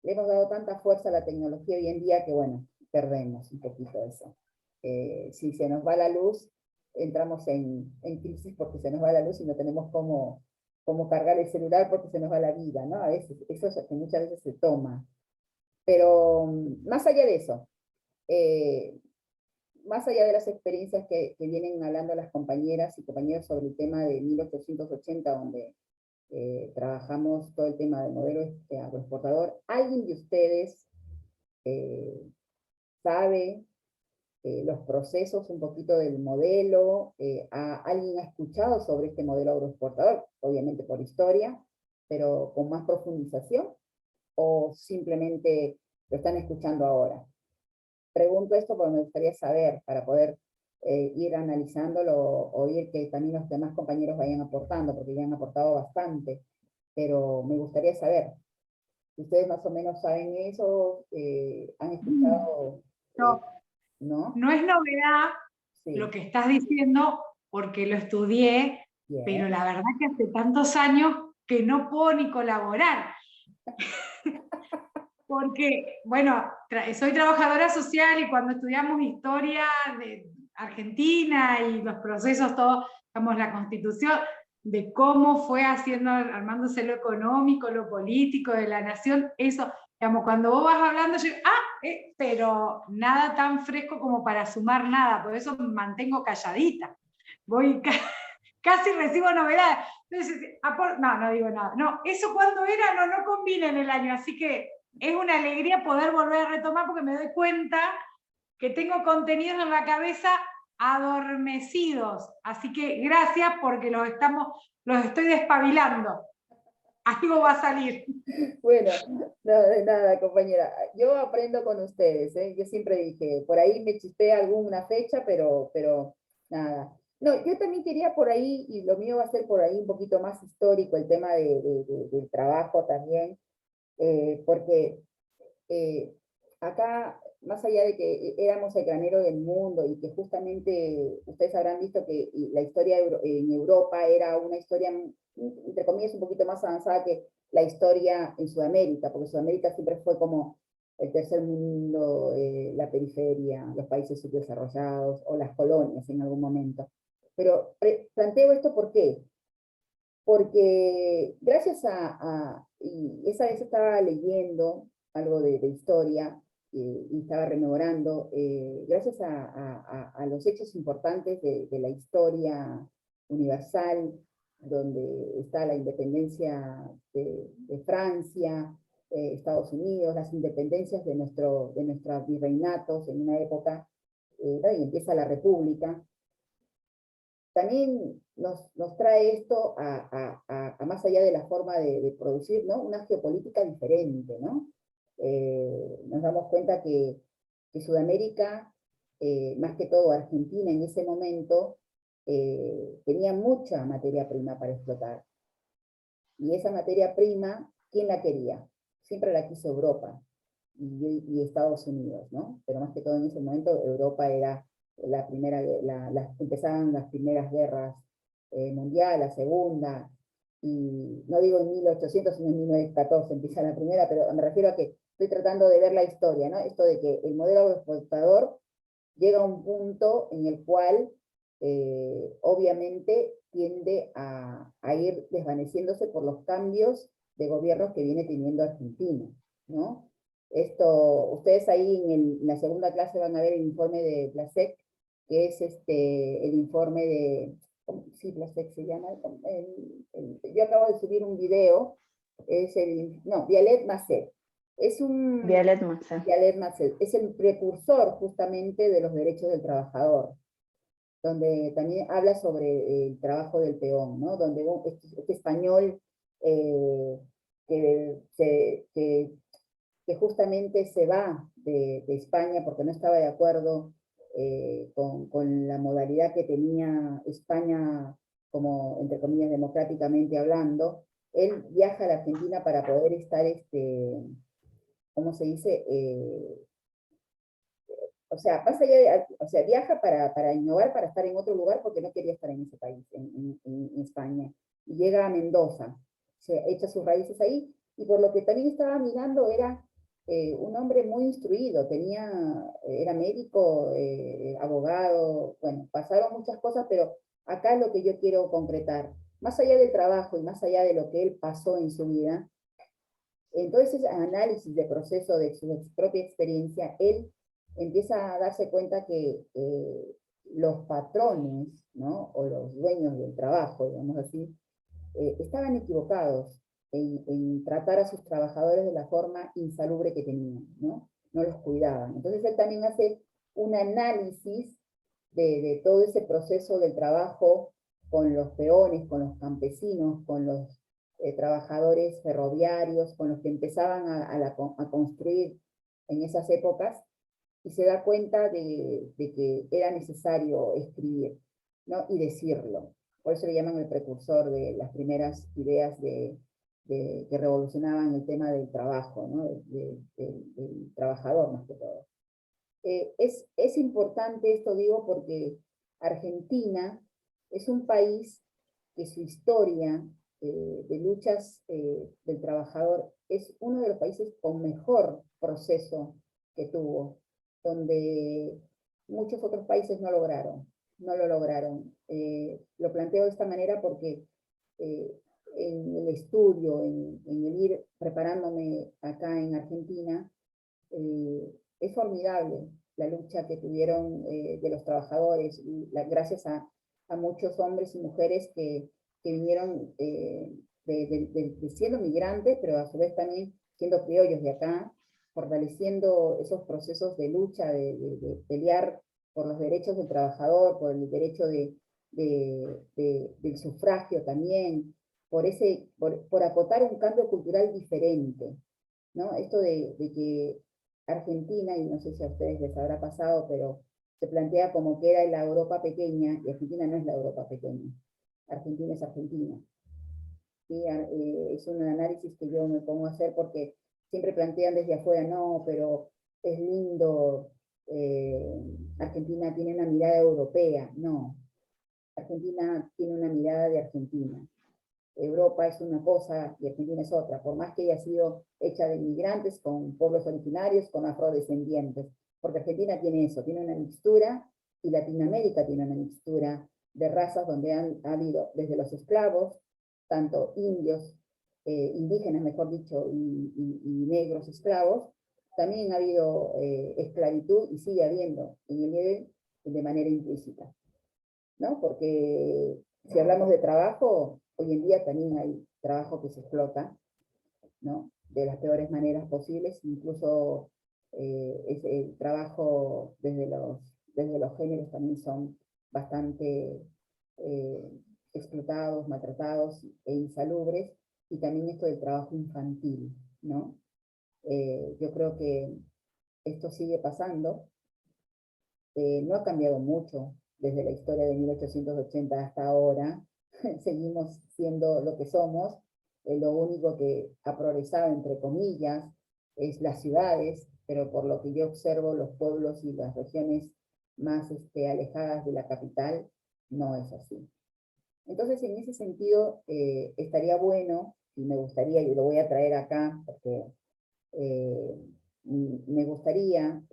Le hemos dado tanta fuerza a la tecnología hoy en día que, bueno, perdemos un poquito eso. Si se nos va la luz, entramos en crisis porque se nos va la luz y no tenemos cómo cargar el celular porque se nos va la vida, ¿no? A veces, eso es que muchas veces se toma. Pero más allá de eso, más allá de las experiencias que vienen hablando las compañeras y compañeros sobre el tema de 1880, donde trabajamos todo el tema del modelo agroexportador, ¿alguien de ustedes sabe los procesos un poquito del modelo? ¿Alguien ha escuchado sobre este modelo agroexportador? Obviamente por historia, pero con más profundización, o simplemente lo están escuchando ahora. Pregunto esto porque me gustaría saber, para poder ir analizándolo, o ir que también los demás compañeros vayan aportando, porque ya han aportado bastante, pero me gustaría saber, si ustedes más o menos saben eso, han escuchado... No. ¿no? No es novedad Sí. lo que estás diciendo, porque lo estudié, Bien. pero la verdad que hace tantos años que no puedo ni colaborar. Porque, bueno, soy trabajadora social y cuando estudiamos historia de Argentina y los procesos, todos, digamos, la Constitución, de cómo fue armándose lo económico, lo político de la nación, eso, digamos, cuando vos vas hablando, yo, pero nada tan fresco como para sumar nada, por eso me mantengo calladita. Voy casi recibo novedades. Entonces, no digo nada. No, eso cuando era, no combina en el año, así que es una alegría poder volver a retomar porque me doy cuenta que tengo contenidos en la cabeza adormecidos. Así que gracias porque los estoy despabilando. Algo va a salir. Bueno, no, de nada, compañera. Yo aprendo con ustedes, ¿eh? Yo siempre dije, por ahí me chispé alguna fecha, pero nada. No, yo también quería por ahí, y lo mío va a ser por ahí un poquito más histórico, el tema del trabajo también, porque acá, más allá de que éramos el granero del mundo y que justamente ustedes habrán visto que la historia en Europa era una historia, entre comillas, un poquito más avanzada que la historia en Sudamérica, porque Sudamérica siempre fue como el tercer mundo, la periferia, los países subdesarrollados o las colonias en algún momento. Pero planteo esto ¿por qué? Porque gracias y esa vez estaba leyendo algo de historia y estaba rememorando, gracias a los hechos importantes de la historia universal, donde está la independencia de Francia, Estados Unidos, las independencias de nuestros virreinatos en una época, y empieza la República. También nos trae esto a más allá de la forma de producir, ¿no? Una geopolítica diferente, ¿no? Nos damos cuenta que Sudamérica, más que todo Argentina en ese momento, tenía mucha materia prima para explotar. Y esa materia prima, ¿quién la quería? Siempre la quiso Europa y Estados Unidos, ¿no? Pero más que todo en ese momento Europa era la primera, empezaban las primeras guerras mundiales, la segunda, y no digo en 1800, sino en 1914 empieza la primera, pero me refiero a que estoy tratando de ver la historia, ¿no? Esto de que el modelo exportador llega a un punto en el cual obviamente tiende a ir desvaneciéndose por los cambios de gobiernos que viene teniendo Argentina, ¿no? Esto, ustedes ahí en la segunda clase van a ver el informe de Plasek, que es el informe de, sí, Plasek se llama, yo acabo de subir un video, es Vialet Macet. Vialet Macet. Vialet Macet, es el precursor justamente de los derechos del trabajador, donde también habla sobre el trabajo del peón, ¿no? Donde este español que justamente se va de España porque no estaba de acuerdo con la modalidad que tenía España, como, entre comillas, democráticamente hablando. Él viaja a la Argentina para poder estar, ¿cómo se dice? O sea, más allá viaja para innovar, para estar en otro lugar, porque no quería estar en ese país, en España. Y llega a Mendoza, se echa sus raíces ahí, y por lo que también estaba mirando, era un hombre muy instruido, era médico, abogado, bueno, pasaron muchas cosas, pero acá es lo que yo quiero concretar. Más allá del trabajo y más allá de lo que él pasó en su vida, entonces ese análisis de proceso de su propia experiencia, él empieza a darse cuenta que los patrones, ¿no? O los dueños del trabajo, digamos así, estaban equivocados en tratar a sus trabajadores de la forma insalubre que tenían, ¿no? No los cuidaban. Entonces él también hace un análisis de todo ese proceso del trabajo con los peones, con los campesinos, con los trabajadores ferroviarios, con los que empezaban a construir en esas épocas, y se da cuenta de que era necesario escribir, ¿no? Y decirlo. Por eso le llaman el precursor de las primeras ideas que revolucionaban el tema del trabajo, ¿no? Del trabajador más que todo. Es importante esto, digo, porque Argentina es un país que su historia de luchas del trabajador es uno de los países con mejor proceso que tuvo, donde muchos otros países no lo lograron. Lo planteo de esta manera porque en el estudio, en el ir preparándome acá en Argentina, es formidable la lucha que tuvieron de los trabajadores, y gracias a muchos hombres y mujeres que vinieron de siendo migrantes, pero a su vez también siendo criollos de acá, fortaleciendo esos procesos de lucha, de pelear por los derechos del trabajador, por el derecho del sufragio también, por acotar un cambio cultural diferente, ¿no? Esto de que Argentina, y no sé si a ustedes les habrá pasado, pero se plantea como que era la Europa pequeña, y Argentina no es la Europa pequeña. Argentina es Argentina. ¿Sí? Es un análisis que yo me pongo a hacer porque siempre plantean desde afuera, no, pero es lindo, Argentina tiene una mirada europea. No, Argentina tiene una mirada de Argentina. Europa es una cosa y Argentina es otra, por más que haya sido hecha de inmigrantes, con pueblos originarios, con afrodescendientes, porque Argentina tiene eso, tiene una mixtura, y Latinoamérica tiene una mixtura de razas donde ha habido desde los esclavos, tanto indios, indígenas mejor dicho, y negros esclavos, también ha habido esclavitud y sigue habiendo en el nivel de manera implícita, ¿no? Porque si hablamos de trabajo, hoy en día también hay trabajo que se explota, ¿no? De las peores maneras posibles, incluso el trabajo desde los géneros también son bastante explotados, maltratados e insalubres, y también esto del trabajo infantil, ¿no? Yo creo que esto sigue pasando, no ha cambiado mucho desde la historia de 1880 hasta ahora, seguimos siendo lo que somos, lo único que ha progresado, entre comillas, es las ciudades, pero por lo que yo observo, los pueblos y las regiones más alejadas de la capital, no es así. Entonces, en ese sentido, estaría bueno, y me gustaría, y lo voy a traer acá, porque me gustaría,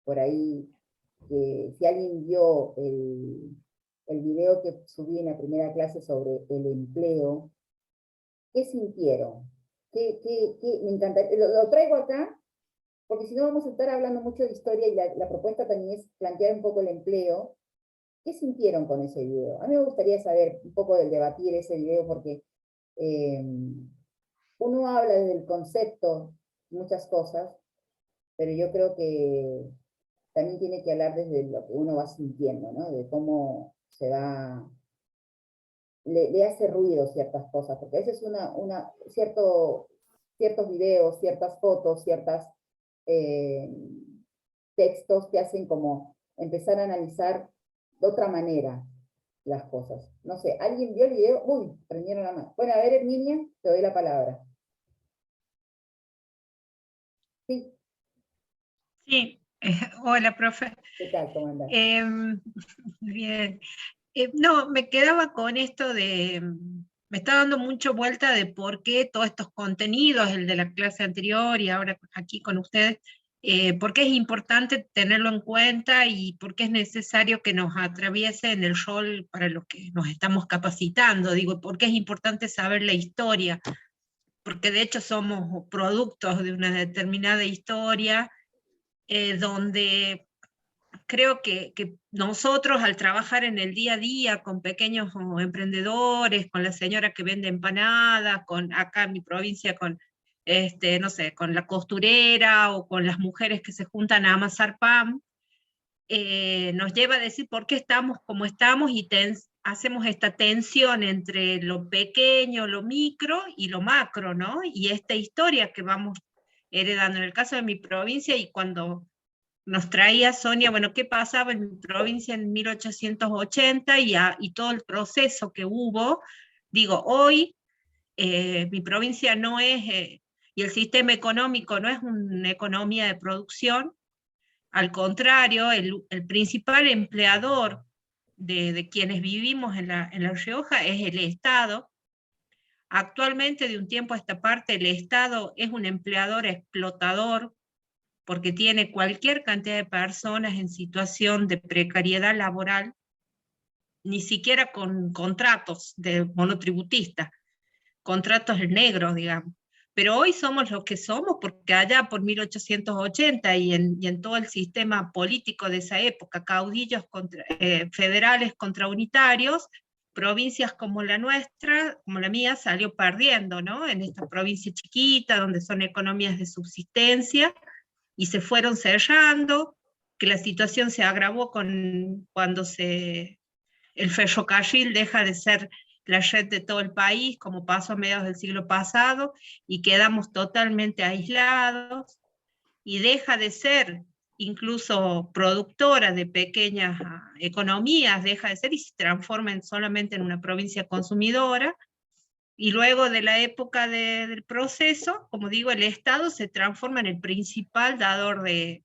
por ahí, que si alguien vio el video que subí en la primera clase sobre el empleo, ¿qué sintieron? Me encantaría, lo traigo acá, porque si no vamos a estar hablando mucho de historia, y la propuesta también es plantear un poco el empleo. ¿Qué sintieron con ese video? A mí me gustaría saber un poco del debatir ese video, porque uno habla desde el concepto muchas cosas, pero yo creo que también tiene que hablar desde lo que uno va sintiendo, ¿no? De cómo se va, le hace ruido ciertas cosas, porque a veces ciertos videos, ciertas fotos, ciertos textos te hacen como empezar a analizar de otra manera las cosas. No sé, ¿alguien vio el video? Uy, prendieron la mano. Bueno, a ver, Herminia, te doy la palabra. Sí. Sí, hola, profe. ¿Qué tal? ¿Cómo andás? Bien. No, me quedaba con esto de, me está dando mucho vuelta de por qué todos estos contenidos, el de la clase anterior y ahora aquí con ustedes, por qué es importante tenerlo en cuenta y por qué es necesario que nos atraviese en el rol para lo que nos estamos capacitando. Digo, por qué es importante saber la historia, porque de hecho somos productos de una determinada historia, donde creo que nosotros al trabajar en el día a día con pequeños emprendedores, con la señora que vende empanadas, con acá en mi provincia con, no sé, con la costurera o con las mujeres que se juntan a amasar pan, nos lleva a decir por qué estamos como estamos y hacemos esta tensión entre lo pequeño, lo micro y lo macro, ¿no? Y esta historia que vamos heredando. En el caso de mi provincia, y cuando nos traía Sonia, bueno, qué pasaba en mi provincia en 1880 y todo el proceso que hubo. Digo, hoy mi provincia no es, y el sistema económico no es una economía de producción, Al contrario, el principal empleador de quienes vivimos en La Rioja es el Estado. Actualmente, de un tiempo a esta parte, el Estado es un empleador explotador porque tiene cualquier cantidad de personas en situación de precariedad laboral, ni siquiera con contratos de monotributistas, contratos negros, digamos. Pero hoy somos los que somos porque allá por 1880 y en todo el sistema político de esa época, caudillos federales contra unitarios, provincias como la nuestra, como la mía, salió perdiendo, ¿no? En esta provincia chiquita, donde son economías de subsistencia, y se fueron cerrando, que la situación se agravó cuando el ferrocarril deja de ser la red de todo el país, como pasó a mediados del siglo pasado, y quedamos totalmente aislados, y deja de ser incluso productora de pequeñas economías, deja de ser y se transforma solamente en una provincia consumidora. Y luego de la época del proceso, como digo, el Estado se transforma en el principal dador de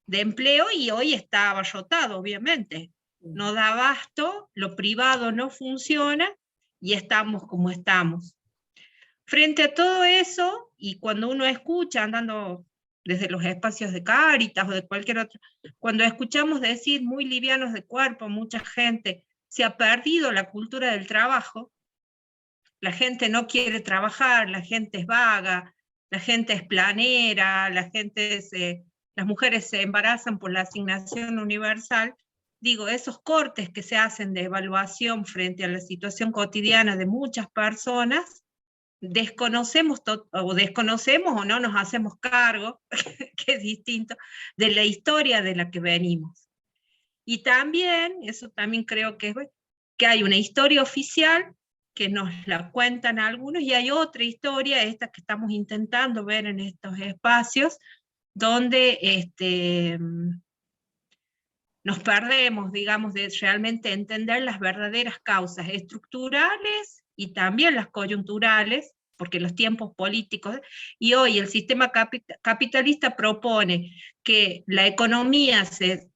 empleo, y hoy está abarrotado, obviamente. No da abasto, lo privado no funciona, y estamos como estamos. Frente a todo eso, y cuando uno escucha, andando desde los espacios de Cáritas o de cualquier otro, cuando escuchamos decir muy livianos de cuerpo, mucha gente, se ha perdido la cultura del trabajo, la gente no quiere trabajar, la gente es vaga, la gente es planera, las mujeres se embarazan por la asignación universal. Digo, esos cortes que se hacen de evaluación frente a la situación cotidiana de muchas personas, desconocemos o no nos hacemos cargo, que es distinto, de la historia de la que venimos. Y también, eso también creo que hay una historia oficial que nos la cuentan algunos, y hay otra historia, esta que estamos intentando ver en estos espacios, donde nos perdemos, digamos, de realmente entender las verdaderas causas estructurales y también las coyunturales, porque los tiempos políticos, y hoy el sistema capitalista propone que la economía se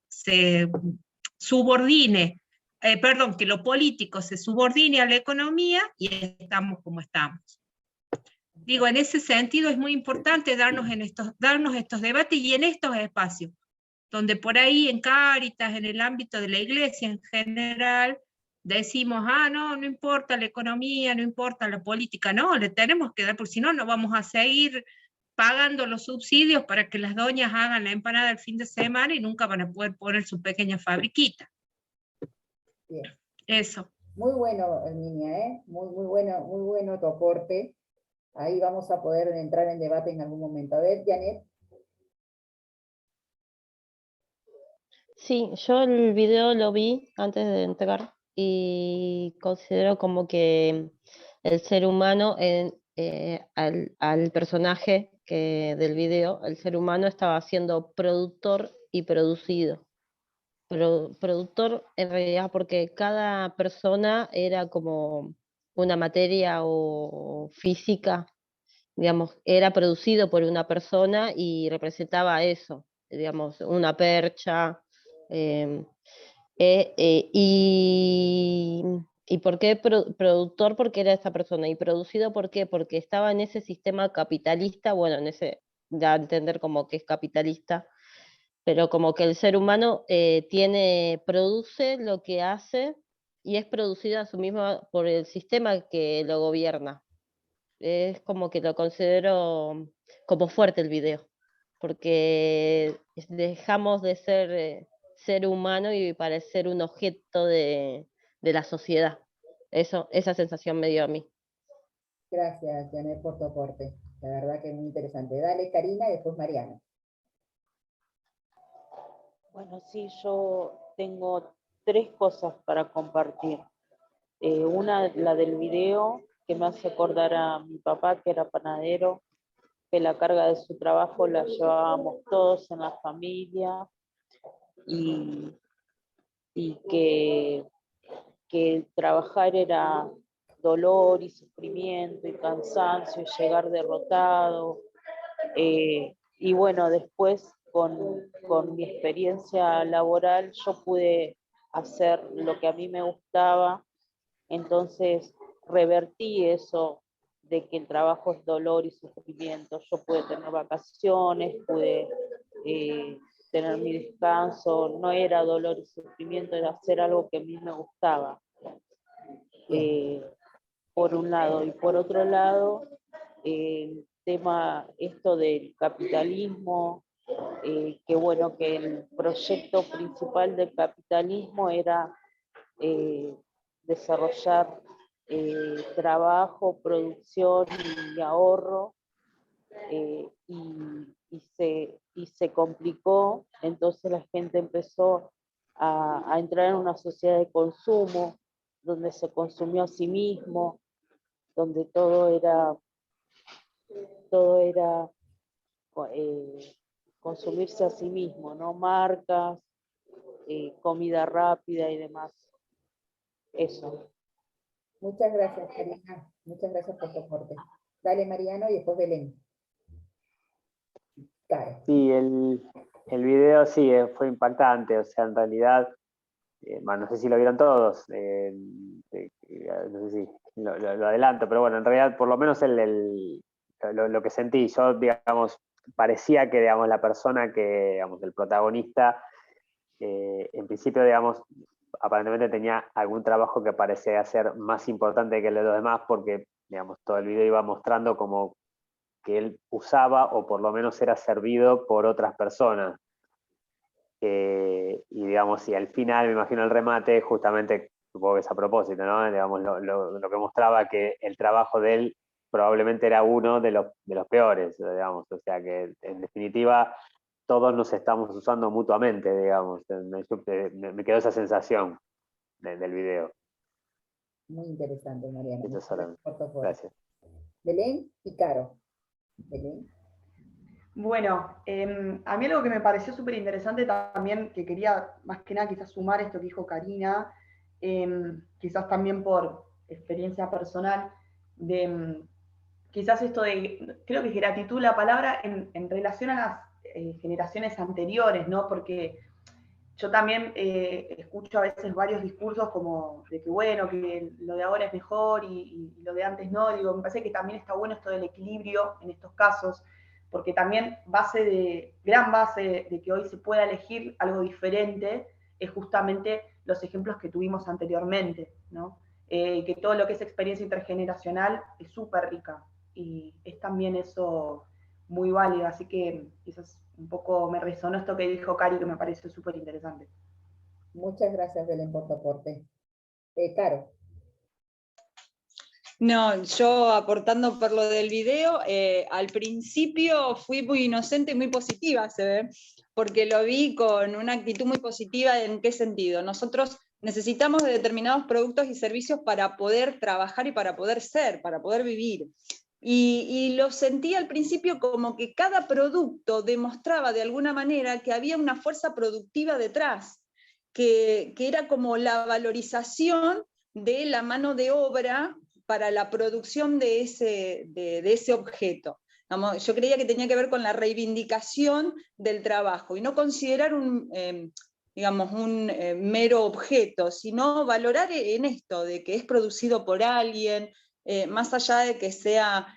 subordine, que lo político se subordine a la economía, y estamos como estamos. Digo, en ese sentido es muy importante darnos estos debates y en estos espacios, donde por ahí en Cáritas, en el ámbito de la iglesia en general, decimos, no importa la economía, no importa la política, no, le tenemos que dar, porque si no, no vamos a seguir pagando los subsidios para que las doñas hagan la empanada el fin de semana y nunca van a poder poner su pequeña fabriquita. Bien. Eso. Muy bueno, Herminia, muy bueno tu aporte. Ahí vamos a poder entrar en debate en algún momento. A ver, Janet. Sí, yo el video lo vi antes de entrar y considero como que el ser humano, al personaje del video, el ser humano estaba siendo productor y producido. Productor en realidad porque cada persona era como una materia o física, digamos, era producido por una persona y representaba eso, digamos, una percha. ¿Y por qué productor? Porque era esa persona. ¿Y producido por qué? Porque estaba en ese sistema capitalista, bueno, en ese, ya entender como que es capitalista, pero como que el ser humano produce lo que hace y es producido a su mismo por el sistema que lo gobierna. Es como que lo considero como fuerte el video, porque dejamos de ser ser humano y parecer un objeto de la sociedad. Esa sensación me dio a mí. Gracias, Janet, por tu aporte. La verdad que es muy interesante. Dale, Karina, y después Mariana. Bueno, sí, yo tengo 3 cosas para compartir. Una, la del video, que me hace acordar a mi papá, que era panadero, que la carga de su trabajo la llevábamos todos en la familia, y que trabajar era dolor y sufrimiento y cansancio y llegar derrotado. Y bueno, después con mi experiencia laboral yo pude hacer lo que a mí me gustaba, entonces revertí eso de que el trabajo es dolor y sufrimiento. Yo pude tener vacaciones, pude tener mi descanso, no era dolor y sufrimiento, era hacer algo que a mí me gustaba. Por un lado, y por otro lado, el tema esto del capitalismo, que bueno, que el proyecto principal del capitalismo era desarrollar trabajo, producción y ahorro, y se complicó, entonces la gente empezó a entrar en una sociedad de consumo, donde se consumió a sí mismo, donde todo era consumirse a sí mismo, ¿no? Marcas, comida rápida y demás. Eso. Muchas gracias, Mariana. Muchas gracias por tu aporte. Dale, Mariano, y después Belén. Claro. Sí, el video sí fue impactante, o sea, en realidad, no sé si lo vieron todos, no sé si lo adelanto, pero bueno, en realidad por lo menos lo que sentí, yo, digamos, parecía que, digamos, la persona que, digamos, el protagonista, en principio, digamos, aparentemente tenía algún trabajo que parecía ser más importante que el de los demás, porque, digamos, todo el video iba mostrando como que él usaba, o por lo menos era servido por otras personas. Y digamos, y al final, me imagino el remate, justamente, supongo que es a propósito, ¿no? Digamos, lo que mostraba que el trabajo de él probablemente era uno de los peores, digamos, o sea que en definitiva todos nos estamos usando mutuamente, digamos, me quedó esa sensación del video. Muy interesante, Mariana. Eso solamente. Gracias. Belén y Caro. Belén. Bueno, a mí algo que me pareció súper interesante también, que quería más que nada quizás sumar esto que dijo Karina, quizás también por experiencia personal, de quizás esto de, creo que gratitud la palabra en relación a las generaciones anteriores, ¿no? Porque yo también escucho a veces varios discursos como de que bueno, que lo de ahora es mejor y lo de antes no. Digo, me parece que también está bueno esto del equilibrio en estos casos, porque también gran base de que hoy se pueda elegir algo diferente es justamente los ejemplos que tuvimos anteriormente, ¿no? Que todo lo que es experiencia intergeneracional es súper rica y es también eso muy válido, así que quizás un poco me resonó esto que dijo Cari, que me pareció súper interesante. Muchas gracias, Belén, por tu aporte. Caro. No, yo aportando por lo del video, al principio fui muy inocente y muy positiva, se ve, porque lo vi con una actitud muy positiva. ¿En qué sentido? Nosotros necesitamos de determinados productos y servicios para poder trabajar y para poder ser, para poder vivir. Y lo sentí al principio como que cada producto demostraba de alguna manera que había una fuerza productiva detrás, que era como la valorización de la mano de obra para la producción de ese objeto. Yo creía que tenía que ver con la reivindicación del trabajo y no considerar un mero objeto, sino valorar en esto, de que es producido por alguien, más allá de que sea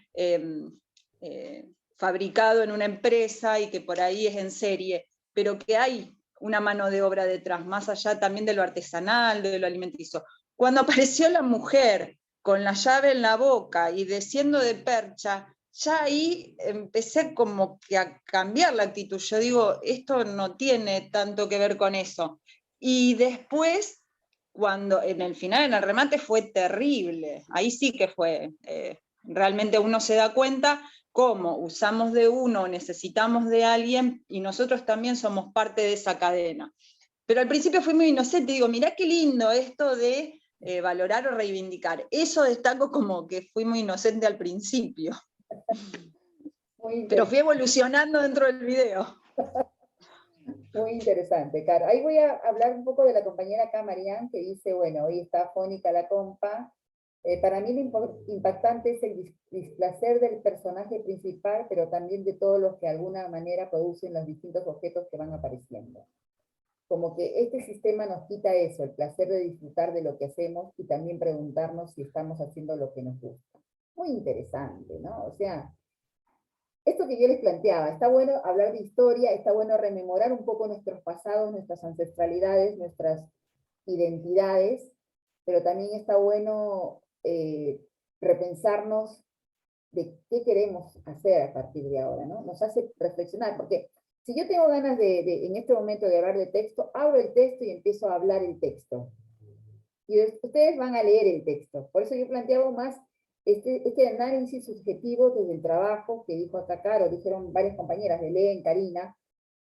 fabricado en una empresa y que por ahí es en serie, pero que hay una mano de obra detrás, más allá también de lo artesanal, de lo alimenticio. Cuando apareció la mujer con la llave en la boca y desciendo de percha, ya ahí empecé como que a cambiar la actitud. Yo digo, esto no tiene tanto que ver con eso. Y después, cuando en el final, en el remate, fue terrible. Ahí sí que fue, realmente uno se da cuenta cómo usamos de uno, necesitamos de alguien, y nosotros también somos parte de esa cadena. Pero al principio fui muy inocente, digo, mirá qué lindo esto de valorar o reivindicar. Eso destaco como que fui muy inocente al principio. Pero fui evolucionando dentro del video. Muy interesante, Caro. Ahí voy a hablar un poco de la compañera acá, Marian, que dice, bueno, hoy está fónica la compa, Para mí lo impactante es el displacer del personaje principal, pero también de todos los que de alguna manera producen los distintos objetos que van apareciendo. Como que este sistema nos quita eso, el placer de disfrutar de lo que hacemos y también preguntarnos si estamos haciendo lo que nos gusta. Muy interesante, ¿no? O sea, esto que yo les planteaba, está bueno hablar de historia, está bueno rememorar un poco nuestros pasados, nuestras ancestralidades, nuestras identidades, pero también está bueno repensarnos de qué queremos hacer a partir de ahora, ¿no? Nos hace reflexionar, porque si yo tengo ganas en este momento de hablar de texto, abro el texto y empiezo a hablar el texto. Y ustedes van a leer el texto. Por eso yo planteaba más este análisis subjetivo desde el trabajo, que dijo acá Caro, dijeron varias compañeras, Belén, Karina,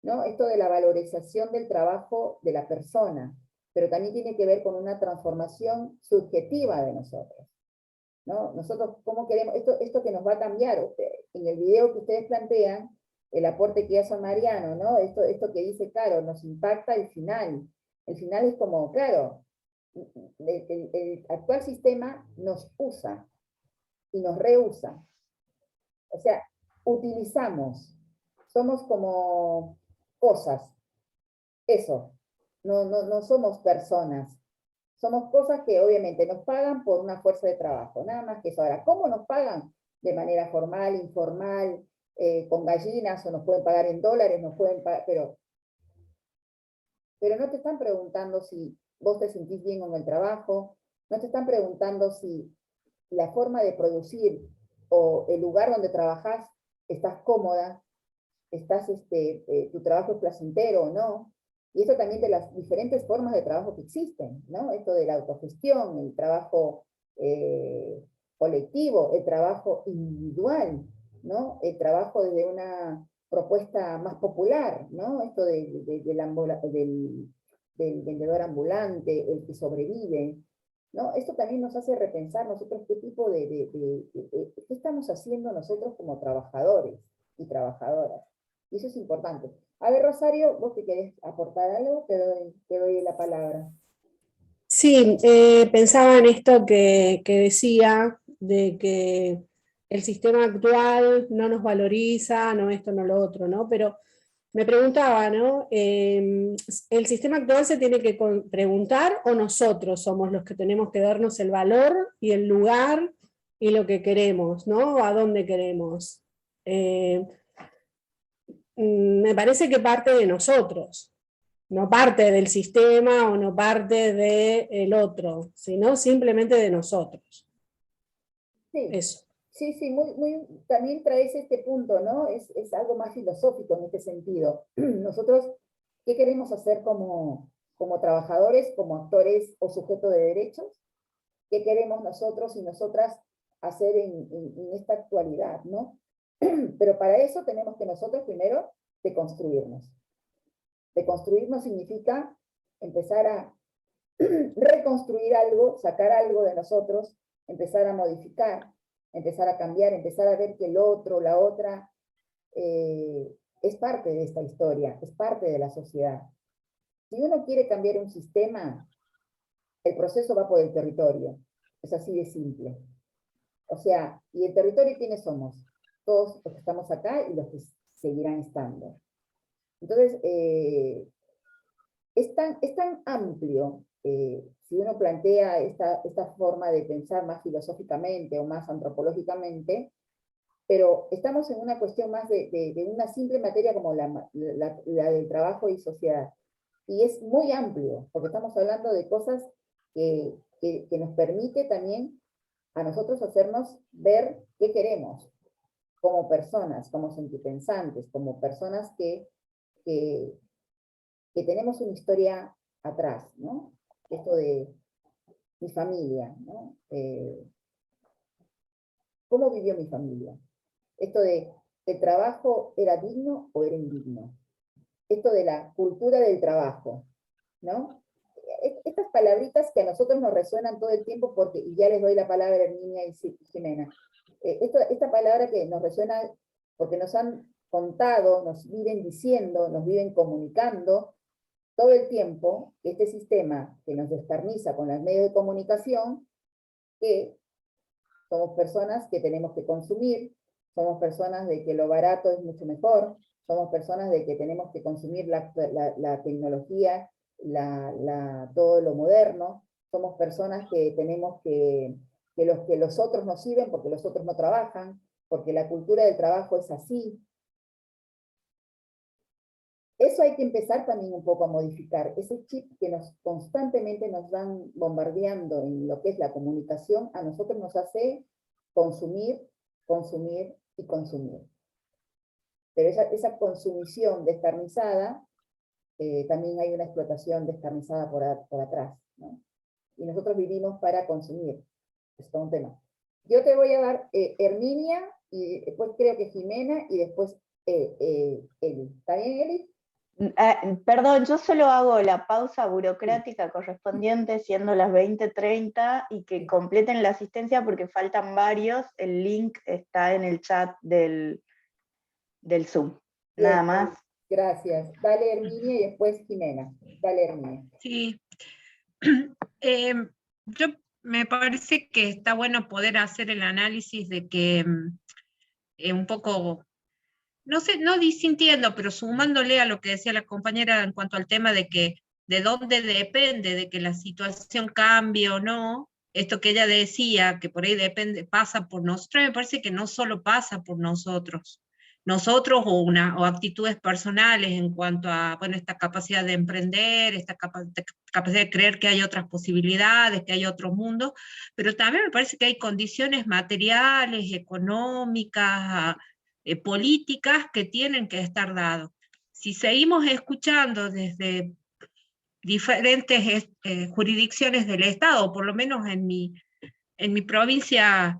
¿no? Esto de la valorización del trabajo de la persona, pero también tiene que ver con una transformación subjetiva de nosotros, ¿no? Nosotros, ¿cómo queremos? Esto que nos va a cambiar, en el video que ustedes plantean, el aporte que hizo Mariano, ¿no? Esto que dice Caro, nos impacta el final. El final es como, claro, el actual sistema nos usa y nos reusa. O sea, utilizamos, somos como cosas, eso, no somos personas, somos cosas que obviamente nos pagan por una fuerza de trabajo, nada más que eso. Ahora, ¿cómo nos pagan? De manera formal, informal, con gallinas, o nos pueden pagar en dólares, nos pueden pagar, pero no te están preguntando si vos te sentís bien con el trabajo, no te están preguntando si la forma de producir o el lugar donde trabajás, estás cómoda, tu trabajo es placentero o no, y esto también de las diferentes formas de trabajo que existen, ¿no? Esto de la autogestión, el trabajo colectivo, el trabajo individual, ¿no? El trabajo desde una propuesta más popular, ¿no? Esto del vendedor ambulante, el que sobrevive, ¿no? Esto también nos hace repensar nosotros qué tipo qué estamos haciendo nosotros como trabajadores y trabajadoras. Y eso es importante. A ver, Rosario, vos que querés aportar algo, te doy la palabra. Sí, pensaba en esto que decía, de que el sistema actual no nos valoriza, no esto, no lo otro, ¿no? Pero me preguntaba, ¿no? ¿El sistema actual se tiene que preguntar o nosotros somos los que tenemos que darnos el valor y el lugar y lo que queremos, ¿no? A dónde queremos. Me parece que parte de nosotros, no parte del sistema o no parte del otro, sino simplemente de nosotros. Sí. Eso. Sí, también traes este punto, ¿no? Es algo más filosófico en este sentido. Nosotros, ¿qué queremos hacer como trabajadores, como actores o sujetos de derechos? ¿Qué queremos nosotros y nosotras hacer en esta actualidad, ¿no? Pero para eso tenemos que nosotros primero deconstruirnos. Deconstruirnos significa empezar a reconstruir algo, sacar algo de nosotros, empezar a modificar, empezar a cambiar, empezar a ver que el otro, la otra, es parte de esta historia, es parte de la sociedad. Si uno quiere cambiar un sistema, el proceso va por el territorio. Es así de simple. O sea, ¿y el territorio quiénes somos? Todos los que estamos acá y los que seguirán estando. Entonces, es tan amplio, si uno plantea esta forma de pensar más filosóficamente o más antropológicamente, pero estamos en una cuestión más de una simple materia como la del trabajo y sociedad. Y es muy amplio, porque estamos hablando de cosas que nos permite también a nosotros hacernos ver qué queremos como personas, como sentipensantes, como personas que tenemos una historia atrás, ¿no? Esto de mi familia, ¿no? ¿Cómo vivió mi familia? Esto de, ¿el trabajo era digno o era indigno? Esto de la cultura del trabajo, ¿no? Estas palabritas que a nosotros nos resuenan todo el tiempo, porque, y ya les doy la palabra a Herminia y Jimena, esta palabra que nos resuena porque nos han contado, nos viven diciendo, nos viven comunicando todo el tiempo, este sistema que nos descarniza con los medios de comunicación, que somos personas que tenemos que consumir, somos personas de que lo barato es mucho mejor, somos personas de que tenemos que consumir la tecnología, todo lo moderno, somos personas que tenemos que los otros nos sirven porque los otros no trabajan, porque la cultura del trabajo es así. Eso hay que empezar también un poco a modificar, ese chip que constantemente nos van bombardeando en lo que es la comunicación, a nosotros nos hace consumir, consumir y consumir. Pero esa consumición descarnizada, también hay una explotación descarnizada por atrás, ¿no? Y nosotros vivimos para consumir, es todo un tema. Yo te voy a dar Herminia, y después creo que Jimena, y después Eli. ¿Está bien, Eli? Perdón, yo solo hago la pausa burocrática correspondiente siendo las 20:30 y que completen la asistencia porque faltan varios. El link está en el chat del Zoom. Bien, Nada más. Gracias. Dale Herminia y después Jimena. Dale Herminia. Sí. Yo me parece que está bueno poder hacer el análisis de que un poco, no sé, no disintiendo, pero sumándole a lo que decía la compañera en cuanto al tema de que de dónde depende de que la situación cambie o no, esto que ella decía, que por ahí depende, pasa por nosotros, me parece que no solo pasa por nosotros o actitudes personales en cuanto a, bueno, esta capacidad de emprender, esta capacidad de creer que hay otras posibilidades, que hay otro mundo, pero también me parece que hay condiciones materiales, económicas, políticas que tienen que estar dadas. Si seguimos escuchando desde diferentes jurisdicciones del Estado, o por lo menos en mi provincia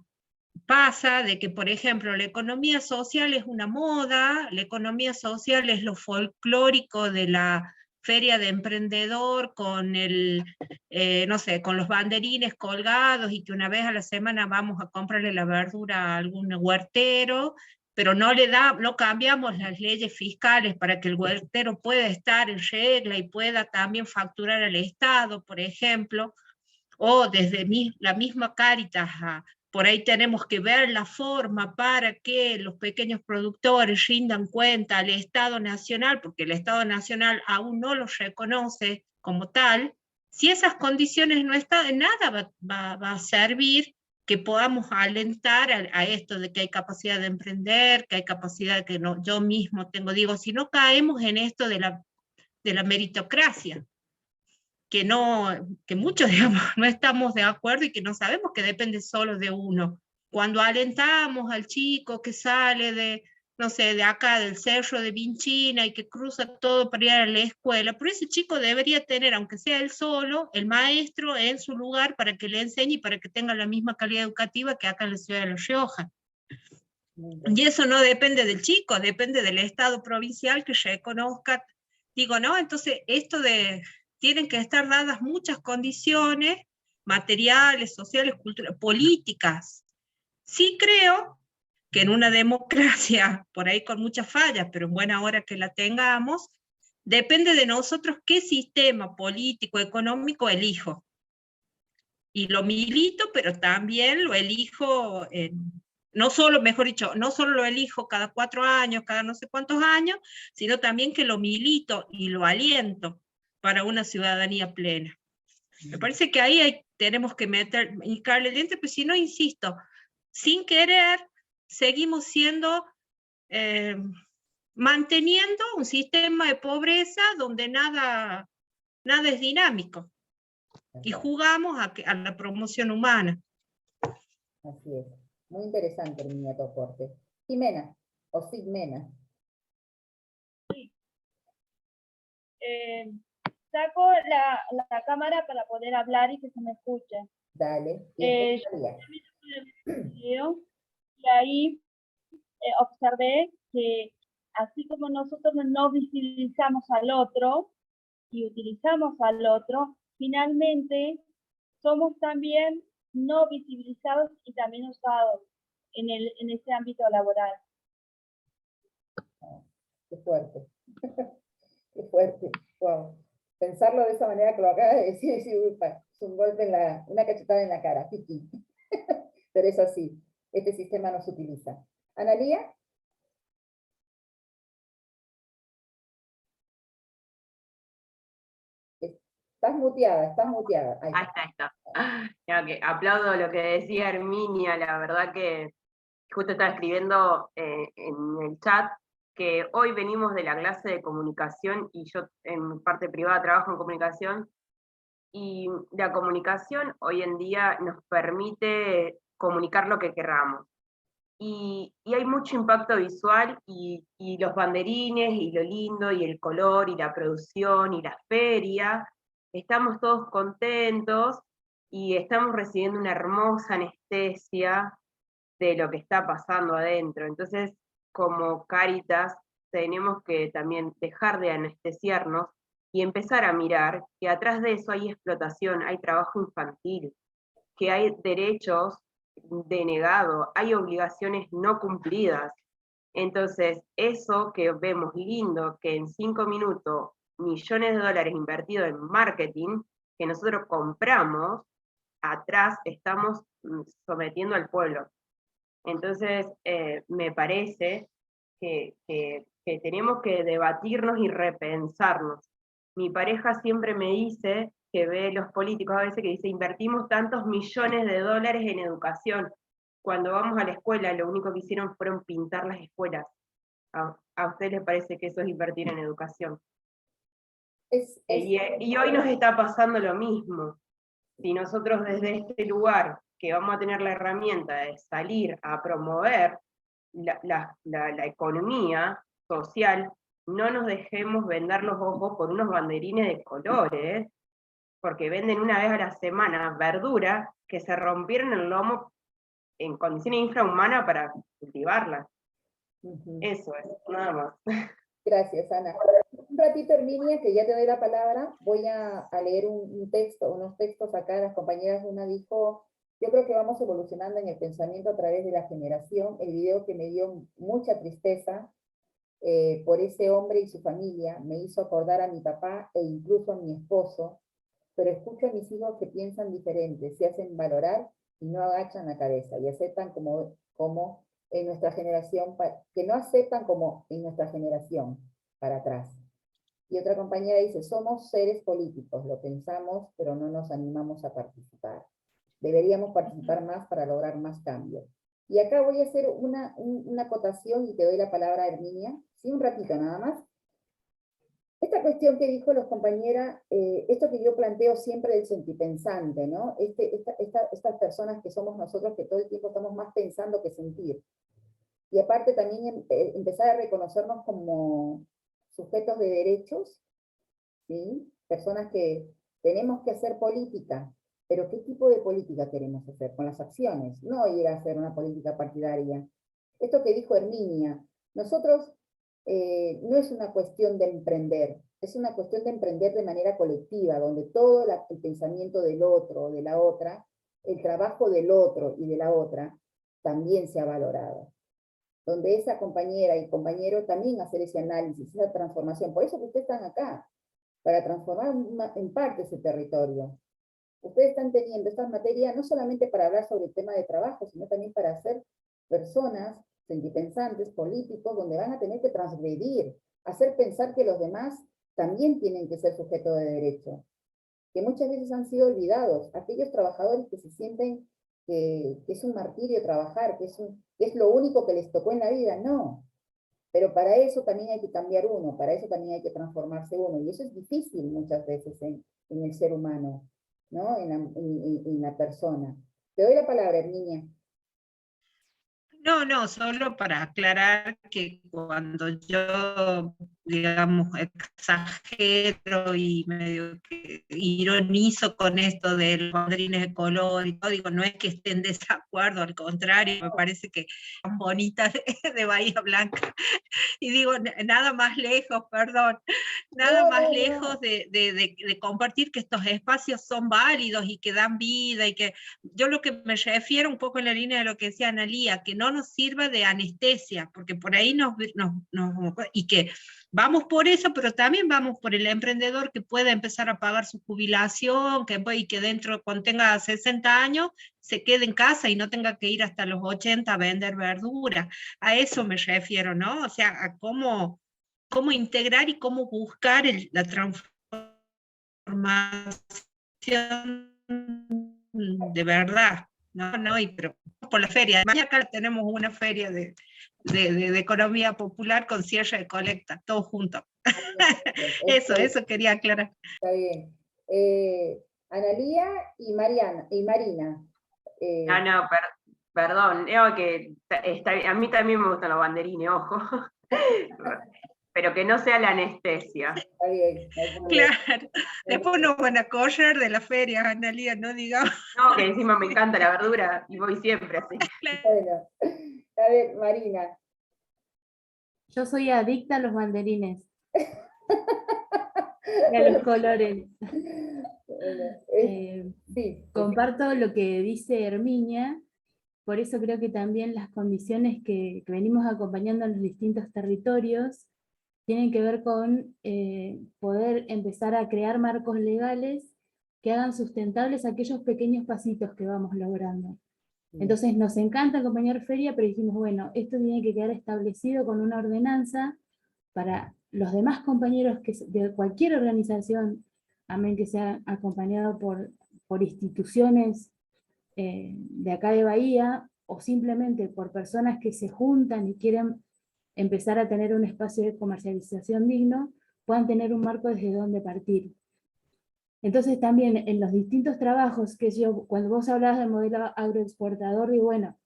pasa de que, por ejemplo, la economía social es una moda, la economía social es lo folclórico de la feria de emprendedor con no sé, con los banderines colgados y que una vez a la semana vamos a comprarle la verdura a algún huertero, pero no cambiamos las leyes fiscales para que el huertero pueda estar en regla y pueda también facturar al Estado, por ejemplo, o desde la misma Cáritas por ahí tenemos que ver la forma para que los pequeños productores rindan cuenta al Estado Nacional, porque el Estado Nacional aún no los reconoce como tal. Si esas condiciones no están, de nada va a servir que podamos alentar a esto de que hay capacidad de emprender, que hay capacidad que no, yo mismo tengo, digo, si no caemos en esto de la meritocracia, que muchos, digamos, no estamos de acuerdo y que no sabemos que depende solo de uno. Cuando alentamos al chico que sale de, no sé, de acá del cerro de Vinchina y que cruza todo para ir a la escuela, pero ese chico debería tener, aunque sea él solo, el maestro en su lugar para que le enseñe y para que tenga la misma calidad educativa que acá en la ciudad de La Rioja. Y eso no depende del chico, depende del Estado provincial que reconozca. Digo, ¿no? Entonces, tienen que estar dadas muchas condiciones materiales, sociales, culturales, políticas. Sí creo que en una democracia, por ahí con muchas fallas, pero en buena hora que la tengamos, depende de nosotros qué sistema político, económico elijo. Y lo milito, pero también lo elijo, no solo, mejor dicho, no solo lo elijo cada 4 años, cada no sé cuántos años, sino también que lo milito y lo aliento para una ciudadanía plena. Me parece que ahí tenemos que hincarle el diente, pues si no, insisto, sin querer, seguimos manteniendo un sistema de pobreza donde nada es dinámico. Y jugamos a la promoción humana. Así es. Muy interesante, Herminia, tu aporte. Jimena, o Sigmena. Sí. Saco la cámara para poder hablar y que se me escuche. Dale. Y ahí observé que así como nosotros no visibilizamos al otro y utilizamos al otro, finalmente somos también no visibilizados y también usados en ese ámbito laboral. Qué fuerte. Qué fuerte. Wow. Pensarlo de esa manera que lo acabas de decir es un golpe una cachetada en la cara. Pero pero es así. Este sistema no se utiliza. ¿Analía? Estás muteada. Ahí está. Ya que aplaudo lo que decía Herminia, la verdad que justo estaba escribiendo en el chat que hoy venimos de la clase de comunicación y yo en parte privada trabajo en comunicación, y la comunicación hoy en día nos permite comunicar lo que querramos. Y hay mucho impacto visual y los banderines y lo lindo y el color y la producción y la feria, estamos todos contentos y estamos recibiendo una hermosa anestesia de lo que está pasando adentro. Entonces, como Cáritas, tenemos que también dejar de anestesiarnos y empezar a mirar que atrás de eso hay explotación, hay trabajo infantil, que hay derechos denegados, hay obligaciones no cumplidas. Entonces, eso que vemos lindo, que en 5 minutos, millones de dólares invertidos en marketing, que nosotros compramos, atrás estamos sometiendo al pueblo. Entonces, me parece que tenemos que debatirnos y repensarnos. Mi pareja siempre me dice que ve los políticos a veces que dice, invertimos tantos millones de dólares en educación. Cuando vamos a la escuela, lo único que hicieron fueron pintar las escuelas. ¿A ustedes les parece que eso es invertir en educación? Y hoy nos está pasando lo mismo. Si nosotros desde este lugar, que vamos a tener la herramienta de salir a promover la economía social, no nos dejemos vendar los ojos por unos banderines de colores, porque venden una vez a la semana verdura que se rompieron el lomo en condiciones infrahumanas para cultivarlas. Eso es, nada más. Gracias, Ana. Un ratito, Herminia, que ya te doy la palabra, voy a leer unos textos acá. Las compañeras, una dijo, yo creo que vamos evolucionando en el pensamiento a través de la generación. El video que me dio mucha tristeza por ese hombre y su familia me hizo acordar a mi papá e incluso a mi esposo, pero escucho a mis hijos que piensan diferente, se hacen valorar y no agachan la cabeza y aceptan como en nuestra generación, que no aceptan como en nuestra generación para atrás. Y otra compañera dice, somos seres políticos, lo pensamos, pero no nos animamos a participar. Deberíamos participar más para lograr más cambios. Y acá voy a hacer una acotación y te doy la palabra a Herminia, sí, un ratito nada más. Esta cuestión que dijo los compañeras, esto que yo planteo siempre del sentipensante, ¿no? Estas personas que somos nosotros que todo el tiempo estamos más pensando que sentir. Y aparte también empezar a reconocernos como sujetos de derechos, ¿sí? Personas que tenemos que hacer política, pero ¿qué tipo de política queremos hacer? Con las acciones, no ir a hacer una política partidaria. Esto que dijo Herminia, nosotros no es una cuestión de emprender, es una cuestión de emprender de manera colectiva, donde todo el pensamiento del otro o de la otra, el trabajo del otro y de la otra, también se ha valorado. Donde esa compañera y compañero también hacer ese análisis, esa transformación. Por eso que ustedes están acá, para transformar en parte ese territorio. Ustedes están teniendo estas materias no solamente para hablar sobre el tema de trabajo, sino también para ser personas sentipensantes, políticos, donde van a tener que transgredir, hacer pensar que los demás también tienen que ser sujetos de derecho, que muchas veces han sido olvidados, aquellos trabajadores que se sienten que es un martirio trabajar, que es lo único que les tocó en la vida, no. Pero para eso también hay que cambiar uno, para eso también hay que transformarse uno, y eso es difícil muchas veces en el ser humano, ¿no? En la persona. Te doy la palabra, Herminia. No, solo para aclarar que cuando yo, digamos, exagero y medio que ironizo con esto de los banderines de color y todo, digo, no es que esté en desacuerdo, al contrario, me parece que son bonitas de Bahía Blanca. Y digo, nada más lejos, perdón. nada más lejos de compartir que estos espacios son válidos y que dan vida, y que yo lo que me refiero un poco en la línea de lo que decía Analía, que no nos sirva de anestesia, porque por ahí y que vamos por eso, pero también vamos por el emprendedor que pueda empezar a pagar su jubilación, y que dentro, cuando tenga 60 años, se quede en casa y no tenga que ir hasta los 80 a vender verdura. A eso me refiero, ¿no? O sea, a cómo integrar y cómo buscar la transformación de verdad, ¿no? Pero por la feria, además acá tenemos una feria de economía popular con cierre de colecta, todo junto. Eso quería aclarar. Está bien. Analía y Marina. No, perdón, que a mí también me gustan los banderines, ojo. Pero que no sea la anestesia. Está bien. Claro. Después no van a correr de la feria, Analía, no digamos. No, que encima me encanta la verdura y voy siempre así. Bueno, a ver, Marina. Yo soy adicta a los banderines. Y a los colores. Comparto lo que dice Herminia, por eso creo que también las condiciones que venimos acompañando en los distintos territorios tienen que ver con poder empezar a crear marcos legales que hagan sustentables aquellos pequeños pasitos que vamos logrando. Entonces nos encanta acompañar feria, pero dijimos, bueno, esto tiene que quedar establecido con una ordenanza para los demás compañeros de cualquier organización, amén que sea acompañado por instituciones de acá de Bahía, o simplemente por personas que se juntan y quieren empezar a tener un espacio de comercialización digno, puedan tener un marco desde donde partir. Entonces también en los distintos trabajos, cuando vos hablabas del modelo agroexportador, y bueno,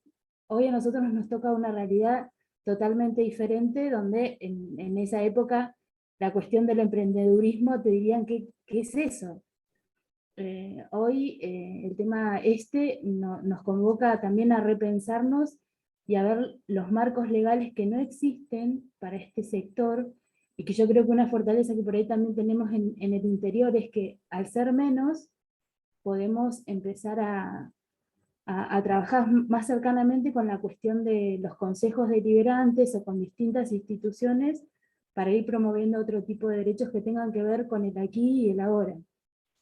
hoy a nosotros nos toca una realidad totalmente diferente, donde en esa época la cuestión del emprendedurismo te dirían, ¿qué es eso? Hoy el tema nos convoca también a repensarnos y a ver los marcos legales que no existen para este sector, y que yo creo que una fortaleza que por ahí también tenemos en el interior es que al ser menos, podemos empezar a trabajar más cercanamente con la cuestión de los consejos deliberantes o con distintas instituciones para ir promoviendo otro tipo de derechos que tengan que ver con el aquí y el ahora.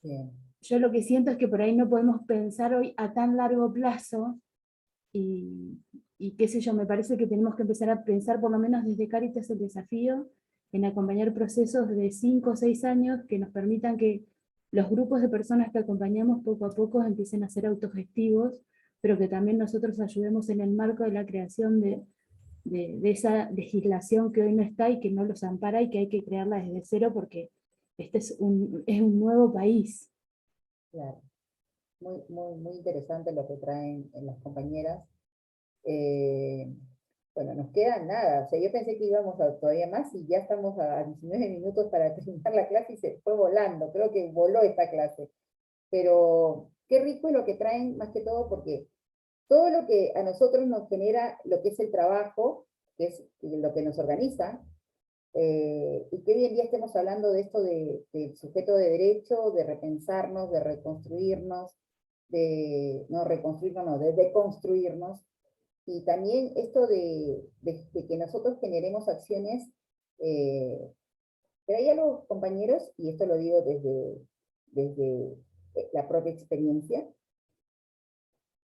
Bien. Yo lo que siento es que por ahí no podemos pensar hoy a tan largo plazo, y qué sé yo, me parece que tenemos que empezar a pensar, por lo menos desde Cáritas, el desafío en acompañar procesos de 5 o 6 años que nos permitan que los grupos de personas que acompañamos poco a poco empiecen a ser autogestivos, pero que también nosotros ayudemos en el marco de la creación de esa legislación que hoy no está y que no los ampara, y que hay que crearla desde cero, porque este es un nuevo país. Claro. Muy interesante lo que traen las compañeras. Bueno, nos queda nada, o sea, yo pensé que íbamos a todavía más y ya estamos a 19 minutos para terminar la clase y se fue volando, creo que voló esta clase. Pero qué rico es lo que traen, más que todo porque todo lo que a nosotros nos genera lo que es el trabajo, que es lo que nos organiza, y que hoy en día estemos hablando de esto del sujeto de derecho, de repensarnos, de reconstruirnos, de deconstruirnos, y también esto de que nosotros generemos acciones, pero hay algo, compañeros, y esto lo digo desde la propia experiencia,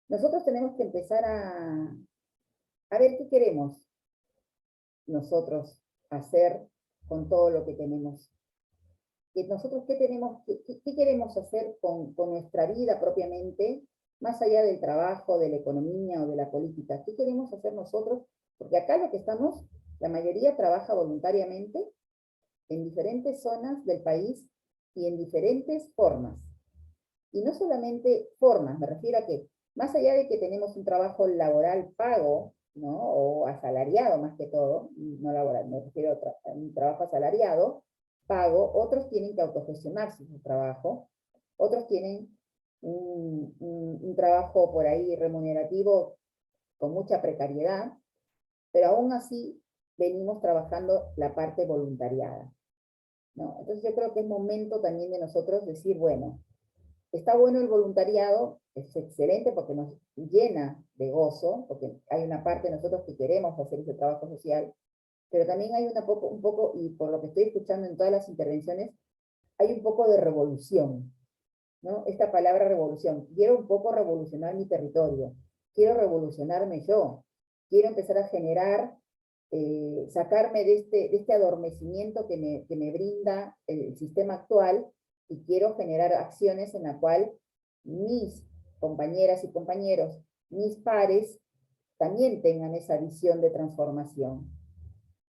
nosotros tenemos que empezar a ver qué queremos nosotros hacer con todo lo que tenemos. Nosotros qué queremos hacer con nuestra vida propiamente, más allá del trabajo, de la economía o de la política. ¿Qué queremos hacer nosotros? Porque acá lo que estamos, la mayoría trabaja voluntariamente en diferentes zonas del país y en diferentes formas. Y no solamente formas, me refiero a que más allá de que tenemos un trabajo laboral pago, ¿no? O asalariado más que todo, no laboral, me refiero a un trabajo asalariado, pago, otros tienen que autogestionarse su trabajo, otros tienen un trabajo por ahí remunerativo con mucha precariedad, pero aún así venimos trabajando la parte voluntariada. ¿no? Entonces yo creo que es momento también de nosotros decir, bueno, está bueno el voluntariado, es excelente porque nos llena de gozo, porque hay una parte de nosotros que queremos hacer ese trabajo social, pero también hay un poco, y por lo que estoy escuchando en todas las intervenciones, hay un poco de revolución, ¿no? Esta palabra revolución. Quiero un poco revolucionar mi territorio, quiero revolucionarme yo, quiero empezar a generar, sacarme de este adormecimiento que me brinda el sistema actual, y quiero generar acciones en la cual mis compañeras y compañeros, mis pares, también tengan esa visión de transformación.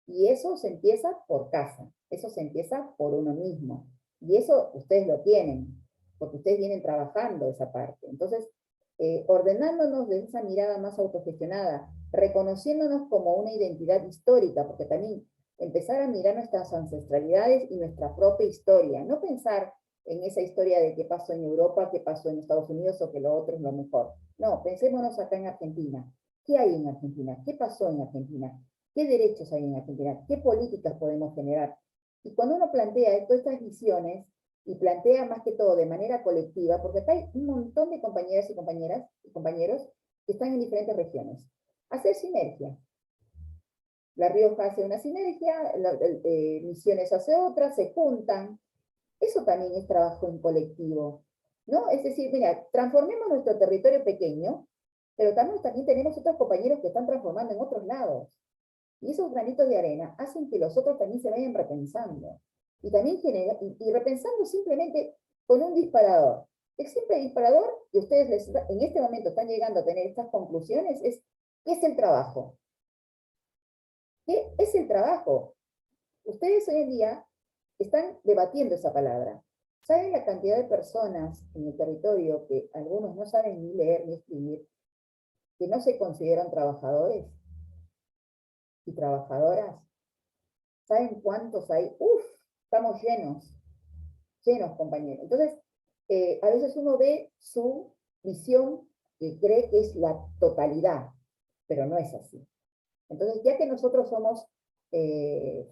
Y eso se empieza por casa, eso se empieza por uno mismo. Y eso ustedes lo tienen, porque ustedes vienen trabajando esa parte. Entonces, ordenándonos de esa mirada más autogestionada, reconociéndonos como una identidad histórica, porque también empezar a mirar nuestras ancestralidades y nuestra propia historia, no pensar en esa historia de qué pasó en Europa, qué pasó en Estados Unidos o que lo otro es lo mejor. No, pensémonos acá en Argentina. ¿Qué hay en Argentina? ¿Qué pasó en Argentina? ¿Qué derechos hay en Argentina? ¿Qué políticas podemos generar? Y cuando uno plantea todas estas visiones, y plantea más que todo de manera colectiva, porque acá hay un montón de compañeras y compañeros que están en diferentes regiones. Hacer sinergia. La Rioja hace una sinergia, Misiones hace otra, se juntan. Eso también es trabajo en colectivo, ¿no? Es decir, mira, transformemos nuestro territorio pequeño, pero también tenemos otros compañeros que están transformando en otros lados. Y esos granitos de arena hacen que los otros también se vayan repensando. Y también y repensando simplemente con un disparador. El simple disparador que ustedes en este momento están llegando a tener estas conclusiones es, ¿qué es el trabajo? ¿Qué es el trabajo? Ustedes hoy en día están debatiendo esa palabra. ¿Saben la cantidad de personas en el territorio que algunos no saben ni leer ni escribir, que no se consideran trabajadores y trabajadoras? ¿Saben cuántos hay? ¡Uf! Estamos llenos, compañeros. Entonces, a veces uno ve su visión y cree que es la totalidad, pero no es así. Entonces, ya que nosotros somos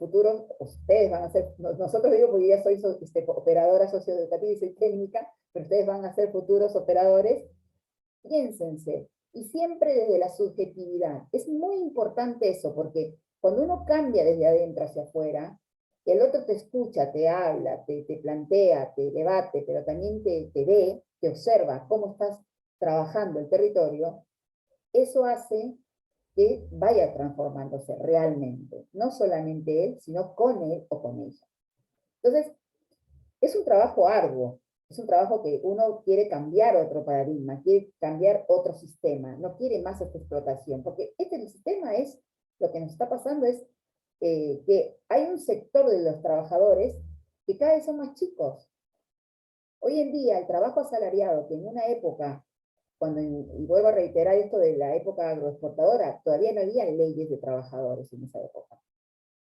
futuros, ustedes van a ser, nosotros digo porque yo ya soy operadora socioeducativa y soy técnica, pero ustedes van a ser futuros operadores, piénsense, y siempre desde la subjetividad. Es muy importante eso, porque cuando uno cambia desde adentro hacia afuera, el otro te escucha, te habla, te plantea, te debate, pero también te ve, te observa cómo estás trabajando el territorio, eso hace que vaya transformándose realmente, no solamente él, sino con él o con ella. Entonces, es un trabajo arduo, es un trabajo que uno quiere cambiar otro paradigma, quiere cambiar otro sistema, no quiere más esta explotación, porque este sistema es, lo que nos está pasando es que hay un sector de los trabajadores que cada vez son más chicos. Hoy en día el trabajo asalariado, que en una época, y vuelvo a reiterar esto de la época agroexportadora, todavía no había leyes de trabajadores en esa época.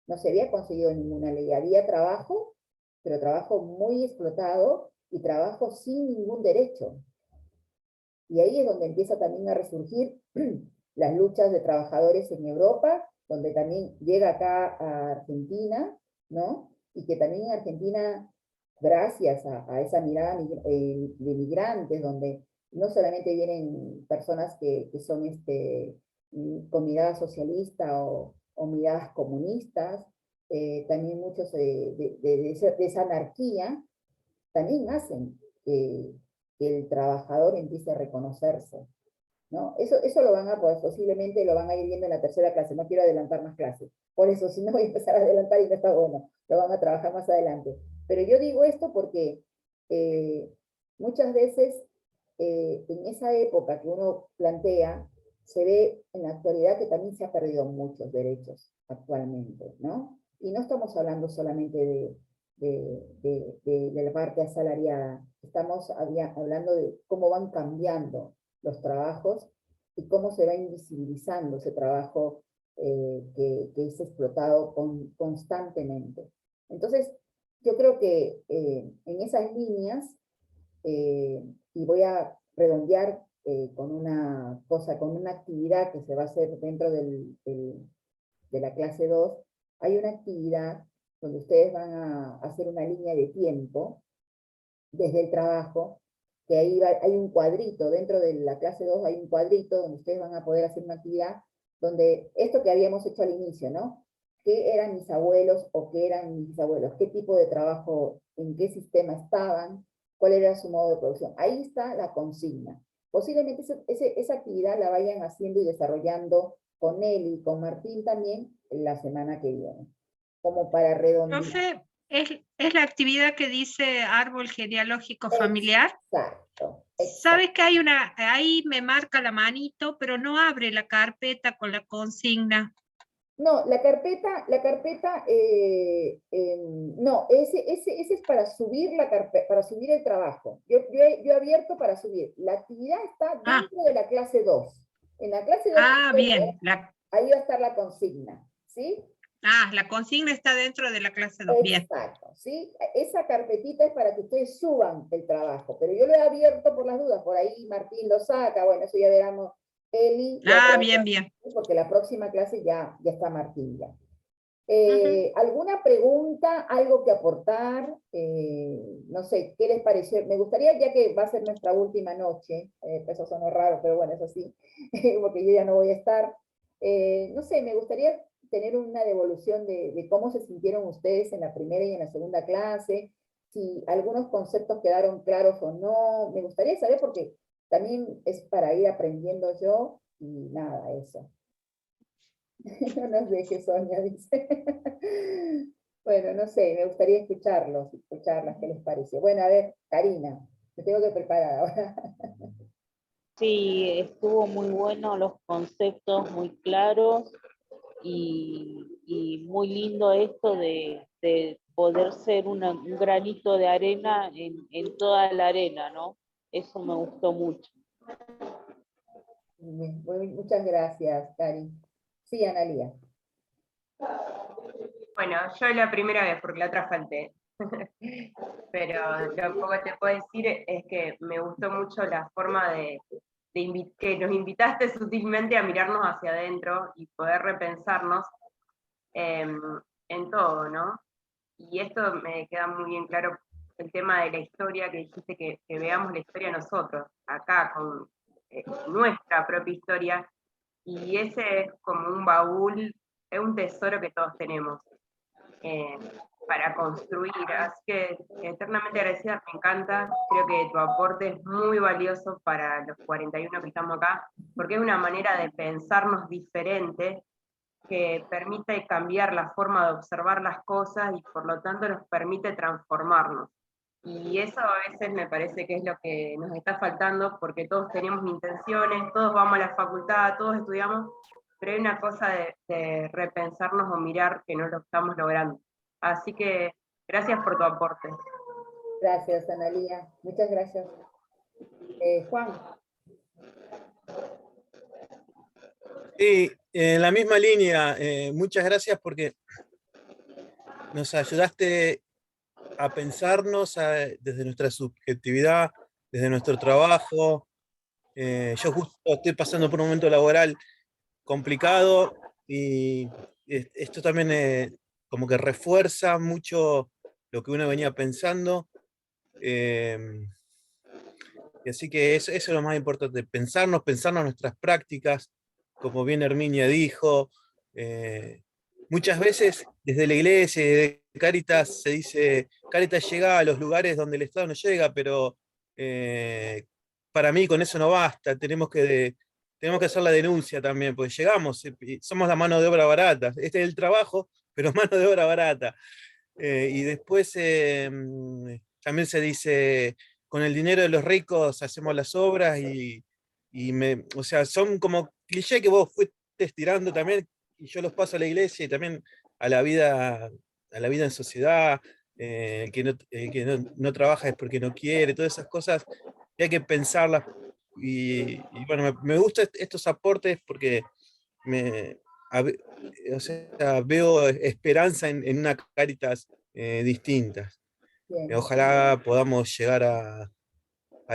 No se había conseguido ninguna ley, había trabajo, pero trabajo muy explotado y trabajo sin ningún derecho. Y ahí es donde empieza también a resurgir las luchas de trabajadores en Europa, donde también llega acá a Argentina, ¿no? Y que también en Argentina, gracias a esa mirada de migrantes, donde no solamente vienen personas que son con mirada socialista o miradas comunistas, también muchos de esa anarquía, también hacen que el trabajador empiece a reconocerse, ¿no? Eso lo van a poder, posiblemente lo van a ir viendo en la tercera clase, no quiero adelantar más clases, por eso si no voy a empezar a adelantar y no está bueno, lo van a trabajar más adelante. Pero yo digo esto porque muchas veces en esa época que uno plantea, se ve en la actualidad que también se han perdido muchos derechos actualmente, ¿no? Y no estamos hablando solamente de la parte asalariada, estamos hablando de cómo van cambiando los trabajos y cómo se va invisibilizando ese trabajo que es explotado constantemente. Entonces, yo creo que en esas líneas, y voy a redondear con una actividad que se va a hacer dentro de la clase 2, hay una actividad donde ustedes van a hacer una línea de tiempo desde el trabajo, que ahí hay un cuadrito, dentro de la clase 2 hay un cuadrito donde ustedes van a poder hacer una actividad donde esto que habíamos hecho al inicio, ¿no? ¿Qué eran mis abuelos o qué eran mis bisabuelos? ¿Qué tipo de trabajo, en qué sistema estaban? ¿Cuál era su modo de producción? Ahí está la consigna. Posiblemente esa actividad la vayan haciendo y desarrollando con él y con Martín también la semana que viene, como para redondear. Profe, ¿es la actividad que dice árbol genealógico familiar? Exacto. ¿Sabes que ahí me marca la manito, pero no abre la carpeta con la consigna? No, la carpeta, no, ese es para subir la carpeta, para subir el trabajo. Yo he abierto para subir. La actividad está dentro de la clase 2. En la clase 2, bien. Ahí va a estar la consigna, ¿sí? La consigna está dentro de la clase 2, bien. Exacto, ¿sí? Esa carpetita es para que ustedes suban el trabajo, pero yo lo he abierto por las dudas, por ahí Martín lo saca, bueno, eso ya veremos. Eli, bien. Porque la próxima clase ya está Martín ya. ¿Alguna pregunta, algo que aportar? No sé, ¿qué les pareció? Me gustaría, ya que va a ser nuestra última noche, eso sonó raro, pero bueno, eso sí, porque yo ya no voy a estar. No sé, me gustaría tener una devolución de cómo se sintieron ustedes en la primera y en la segunda clase, si algunos conceptos quedaron claros o no. Me gustaría saber porque también es para ir aprendiendo yo y nada, eso. No nos dejes, Sonia, dice. Bueno, no sé, me gustaría escucharlas, ¿qué les parece? Bueno, a ver, Karina, me tengo que preparar ahora. Sí, estuvo muy bueno, los conceptos muy claros y muy lindo esto de poder ser un granito de arena en toda la arena, ¿no? Eso me gustó mucho. Muchas gracias, Cari. Sí, Analía. Bueno, yo la primera vez, porque la otra falté. Pero lo poco que te puedo decir es que me gustó mucho la forma que nos invitaste sutilmente a mirarnos hacia adentro y poder repensarnos en todo, ¿no? Y esto me queda muy bien claro, el tema de la historia, que dijiste que veamos la historia nosotros, acá, con nuestra propia historia, y ese es como un baúl, es un tesoro que todos tenemos para construir, así que eternamente agradecida, me encanta, creo que tu aporte es muy valioso para los 41 que estamos acá, porque es una manera de pensarnos diferente, que permite cambiar la forma de observar las cosas y por lo tanto nos permite transformarnos. Y eso a veces me parece que es lo que nos está faltando, porque todos tenemos intenciones, todos vamos a la facultad, todos estudiamos, pero hay una cosa de repensarnos o mirar que no lo estamos logrando. Así que gracias por tu aporte. Gracias, Analía. Muchas gracias. Juan. Sí, en la misma línea, muchas gracias porque nos ayudaste a pensarnos desde nuestra subjetividad, desde nuestro trabajo. Yo justo estoy pasando por un momento laboral complicado y esto también como que refuerza mucho lo que uno venía pensando. Y así que eso es lo más importante, pensar nuestras prácticas, como bien Herminia dijo. Muchas veces desde la iglesia, de Cáritas, se dice, Cáritas llega a los lugares donde el Estado no llega, pero para mí con eso no basta, tenemos que hacer la denuncia también, porque llegamos, somos la mano de obra barata, este es el trabajo, pero mano de obra barata. Y después también se dice, con el dinero de los ricos hacemos las obras o sea, son como clichés que vos fuiste estirando también, y yo los paso a la iglesia y también a la vida en sociedad. Que no trabaja es porque no quiere, todas esas cosas, y hay que pensarlas. Y bueno, me gustan estos aportes porque o sea, veo esperanza en una Cáritas distinta. Ojalá podamos llegar a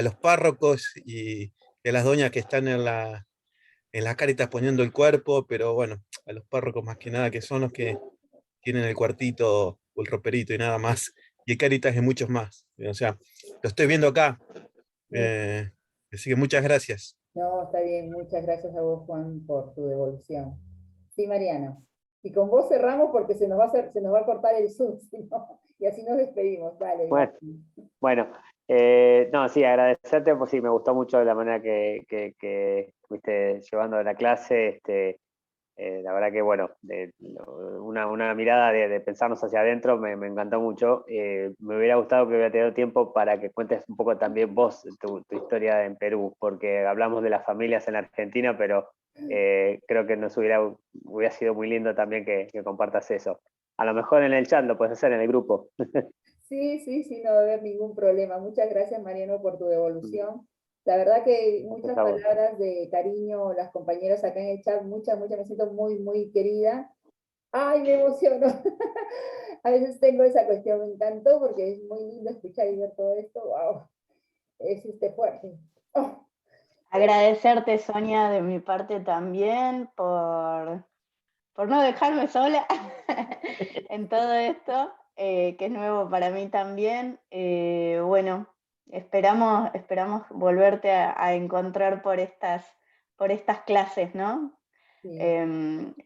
los párrocos y a las doñas que están en las Cáritas poniendo el cuerpo, pero bueno, a los párrocos más que nada, que son los que tienen el cuartito o el roperito y nada más. Y hay caritas de muchos más. O sea, lo estoy viendo acá. Así que muchas gracias. No, está bien, muchas gracias a vos, Juan, por tu devolución. Sí, Mariano. Y con vos cerramos porque se nos va a cortar el Zoom, y así nos despedimos. Vale. Bueno, no, sí, agradecerte, pues sí, me gustó mucho la manera que fuiste llevando la clase. La verdad que, bueno, una mirada de pensarnos hacia adentro me encantó mucho. Me hubiera gustado que hubiera tenido tiempo para que cuentes un poco también vos tu historia en Perú, porque hablamos de las familias en la Argentina, pero creo que hubiera sido muy lindo también que compartas eso. A lo mejor en el chat lo puedes hacer en el grupo. Sí, no va a haber ningún problema. Muchas gracias, Mariano, por tu devolución. La verdad que muchas palabras de cariño, las compañeras acá en el chat, muchas, me siento muy, muy querida. ¡Ay, me emociono! A veces tengo esa cuestión, me encantó porque es muy lindo escuchar y ver todo esto. ¡Wow! Es fuerte. Oh. Agradecerte, Sonia, de mi parte también por no dejarme sola en todo esto, que es nuevo para mí también. Bueno, esperamos volverte a encontrar por estas clases, ¿no? Sí.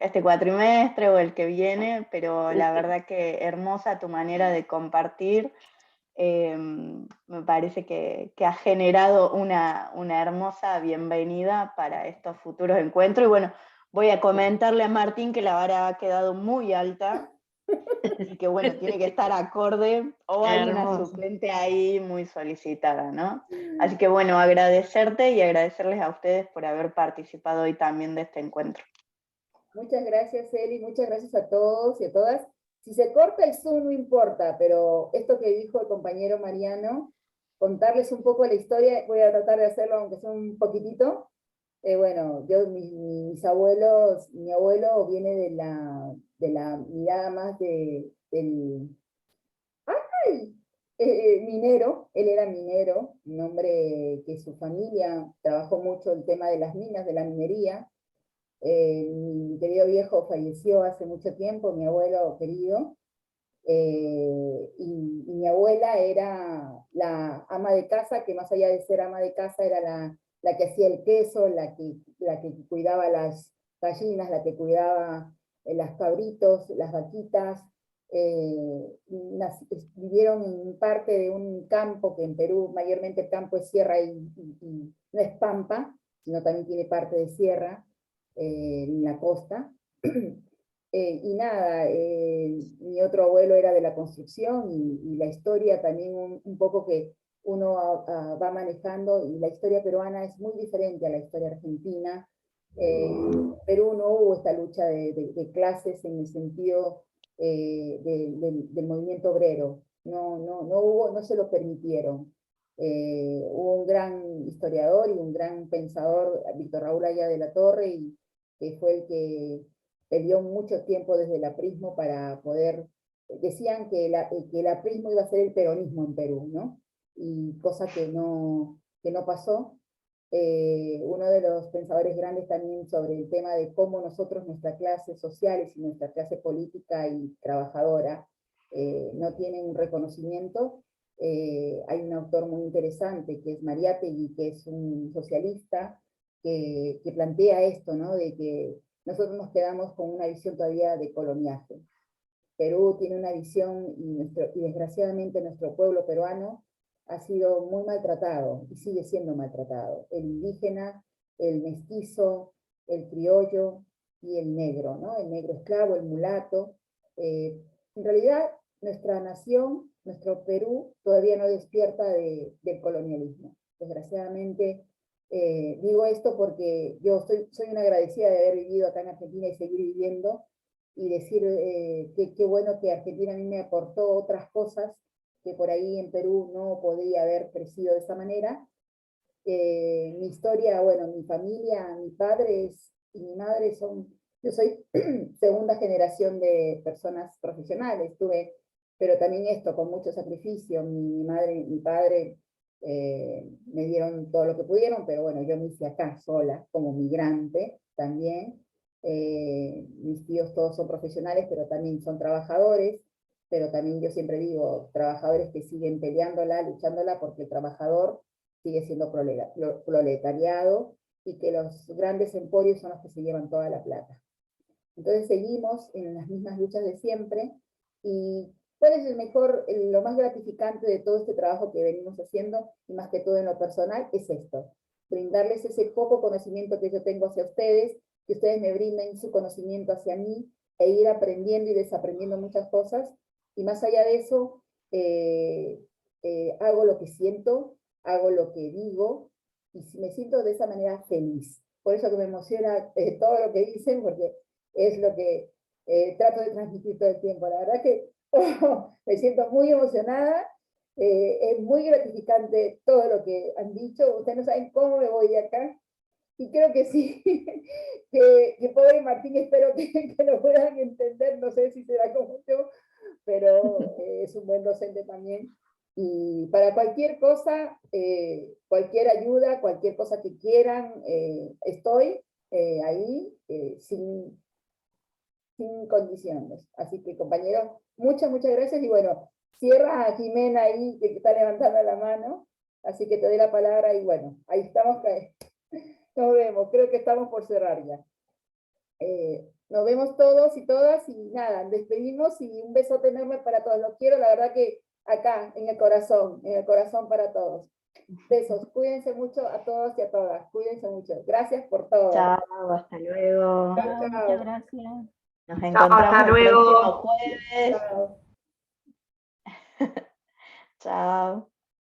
Este cuatrimestre o el que viene, pero la verdad que hermosa tu manera de compartir. Me parece que ha generado una hermosa bienvenida para estos futuros encuentros. Y bueno, voy a comentarle a Martín que la vara ha quedado muy alta y que bueno, tiene que estar acorde, o hay una suplente ahí muy solicitada, ¿no? Así que bueno, agradecerte y agradecerles a ustedes por haber participado hoy también de este encuentro. Muchas gracias, Eli, muchas gracias a todos y a todas. Si se corta el Zoom no importa, pero esto que dijo el compañero Mariano, contarles un poco la historia, voy a tratar de hacerlo aunque sea un poquitito. Bueno, mis abuelos, mi abuelo viene de la mirada más del minero, él era minero, un hombre que su familia trabajó mucho el tema de las minas, de la minería. Mi querido viejo falleció hace mucho tiempo, mi abuelo querido, y mi abuela era la ama de casa, que más allá de ser ama de casa era la que hacía el queso, la que cuidaba las gallinas, la que cuidaba las cabritos, las vaquitas. Vivieron en parte de un campo, que en Perú mayormente el campo es sierra y no es pampa, sino también tiene parte de sierra en la costa. Y nada, mi otro abuelo era de la construcción y la historia también un poco que uno va manejando, y la historia peruana es muy diferente a la historia argentina. En Perú no hubo esta lucha de clases en el sentido del movimiento obrero, no se lo permitieron. Hubo un gran historiador y un gran pensador, Víctor Raúl Aya de la Torre, y que fue el que peleó mucho tiempo desde el aprismo para poder, decían que el aprismo iba a ser el peronismo en Perú, ¿no? Y cosa que no pasó. Uno de los pensadores grandes también sobre el tema de cómo nosotros, nuestras clases sociales y nuestra clase política y trabajadora, no tienen un reconocimiento. Hay un autor muy interesante que es Mariátegui, que es un socialista, que plantea esto, ¿no? De que nosotros nos quedamos con una visión todavía de coloniaje. Perú tiene una visión, y desgraciadamente nuestro pueblo peruano ha sido muy maltratado, y sigue siendo maltratado. El indígena, el mestizo, el criollo y el negro, ¿no? El negro esclavo, el mulato. En realidad, nuestra nación, nuestro Perú, todavía no despierta del colonialismo. Desgraciadamente, digo esto porque yo soy una agradecida de haber vivido acá en Argentina y seguir viviendo, y decir qué bueno que Argentina a mí me aportó otras cosas que por ahí en Perú no podría haber crecido de esa manera. Mi historia, bueno, mi familia, mi padre y mi madre yo soy segunda generación de personas profesionales, pero también esto con mucho sacrificio. Mi madre y mi padre me dieron todo lo que pudieron, pero bueno, yo me hice acá sola, como migrante también. Mis tíos todos son profesionales, pero también son trabajadores. pero también yo siempre digo, trabajadores que siguen peleándola, luchándola, porque el trabajador sigue siendo proletariado, y que los grandes emporios son los que se llevan toda la plata. Entonces seguimos en las mismas luchas de siempre, y ¿cuál es lo más gratificante de todo este trabajo que venimos haciendo, y más que todo en lo personal? Es esto, brindarles ese poco conocimiento que yo tengo hacia ustedes, que ustedes me brinden su conocimiento hacia mí, e ir aprendiendo y desaprendiendo muchas cosas, y más allá de eso, hago lo que siento, hago lo que digo, y me siento de esa manera feliz. Por eso que me emociona todo lo que dicen, porque es lo que trato de transmitir todo el tiempo. La verdad que me siento muy emocionada, es muy gratificante todo lo que han dicho. Ustedes no saben cómo me voy de acá, y creo que sí, que pobre Martín, espero que lo puedan entender, no sé si será como yo, pero es un buen docente también. Y para cualquier cosa, cualquier ayuda, cualquier cosa que quieran, estoy ahí sin condiciones. Así que, compañeros, muchas gracias. Y bueno, cierra a Jimena ahí, que está levantando la mano, así que te doy la palabra, y bueno, ahí estamos, nos vemos, creo que estamos por cerrar ya. Nos vemos todos y todas, y nada, despedimos, y un besote enorme para todos. Los quiero, la verdad que acá, en el corazón para todos. Besos, cuídense mucho a todos y a todas, cuídense mucho. Gracias por todo. Chao, hasta luego. Chao, chao. Muchas gracias. Nos encontramos hasta el luego. próximo jueves. Chao. Chao.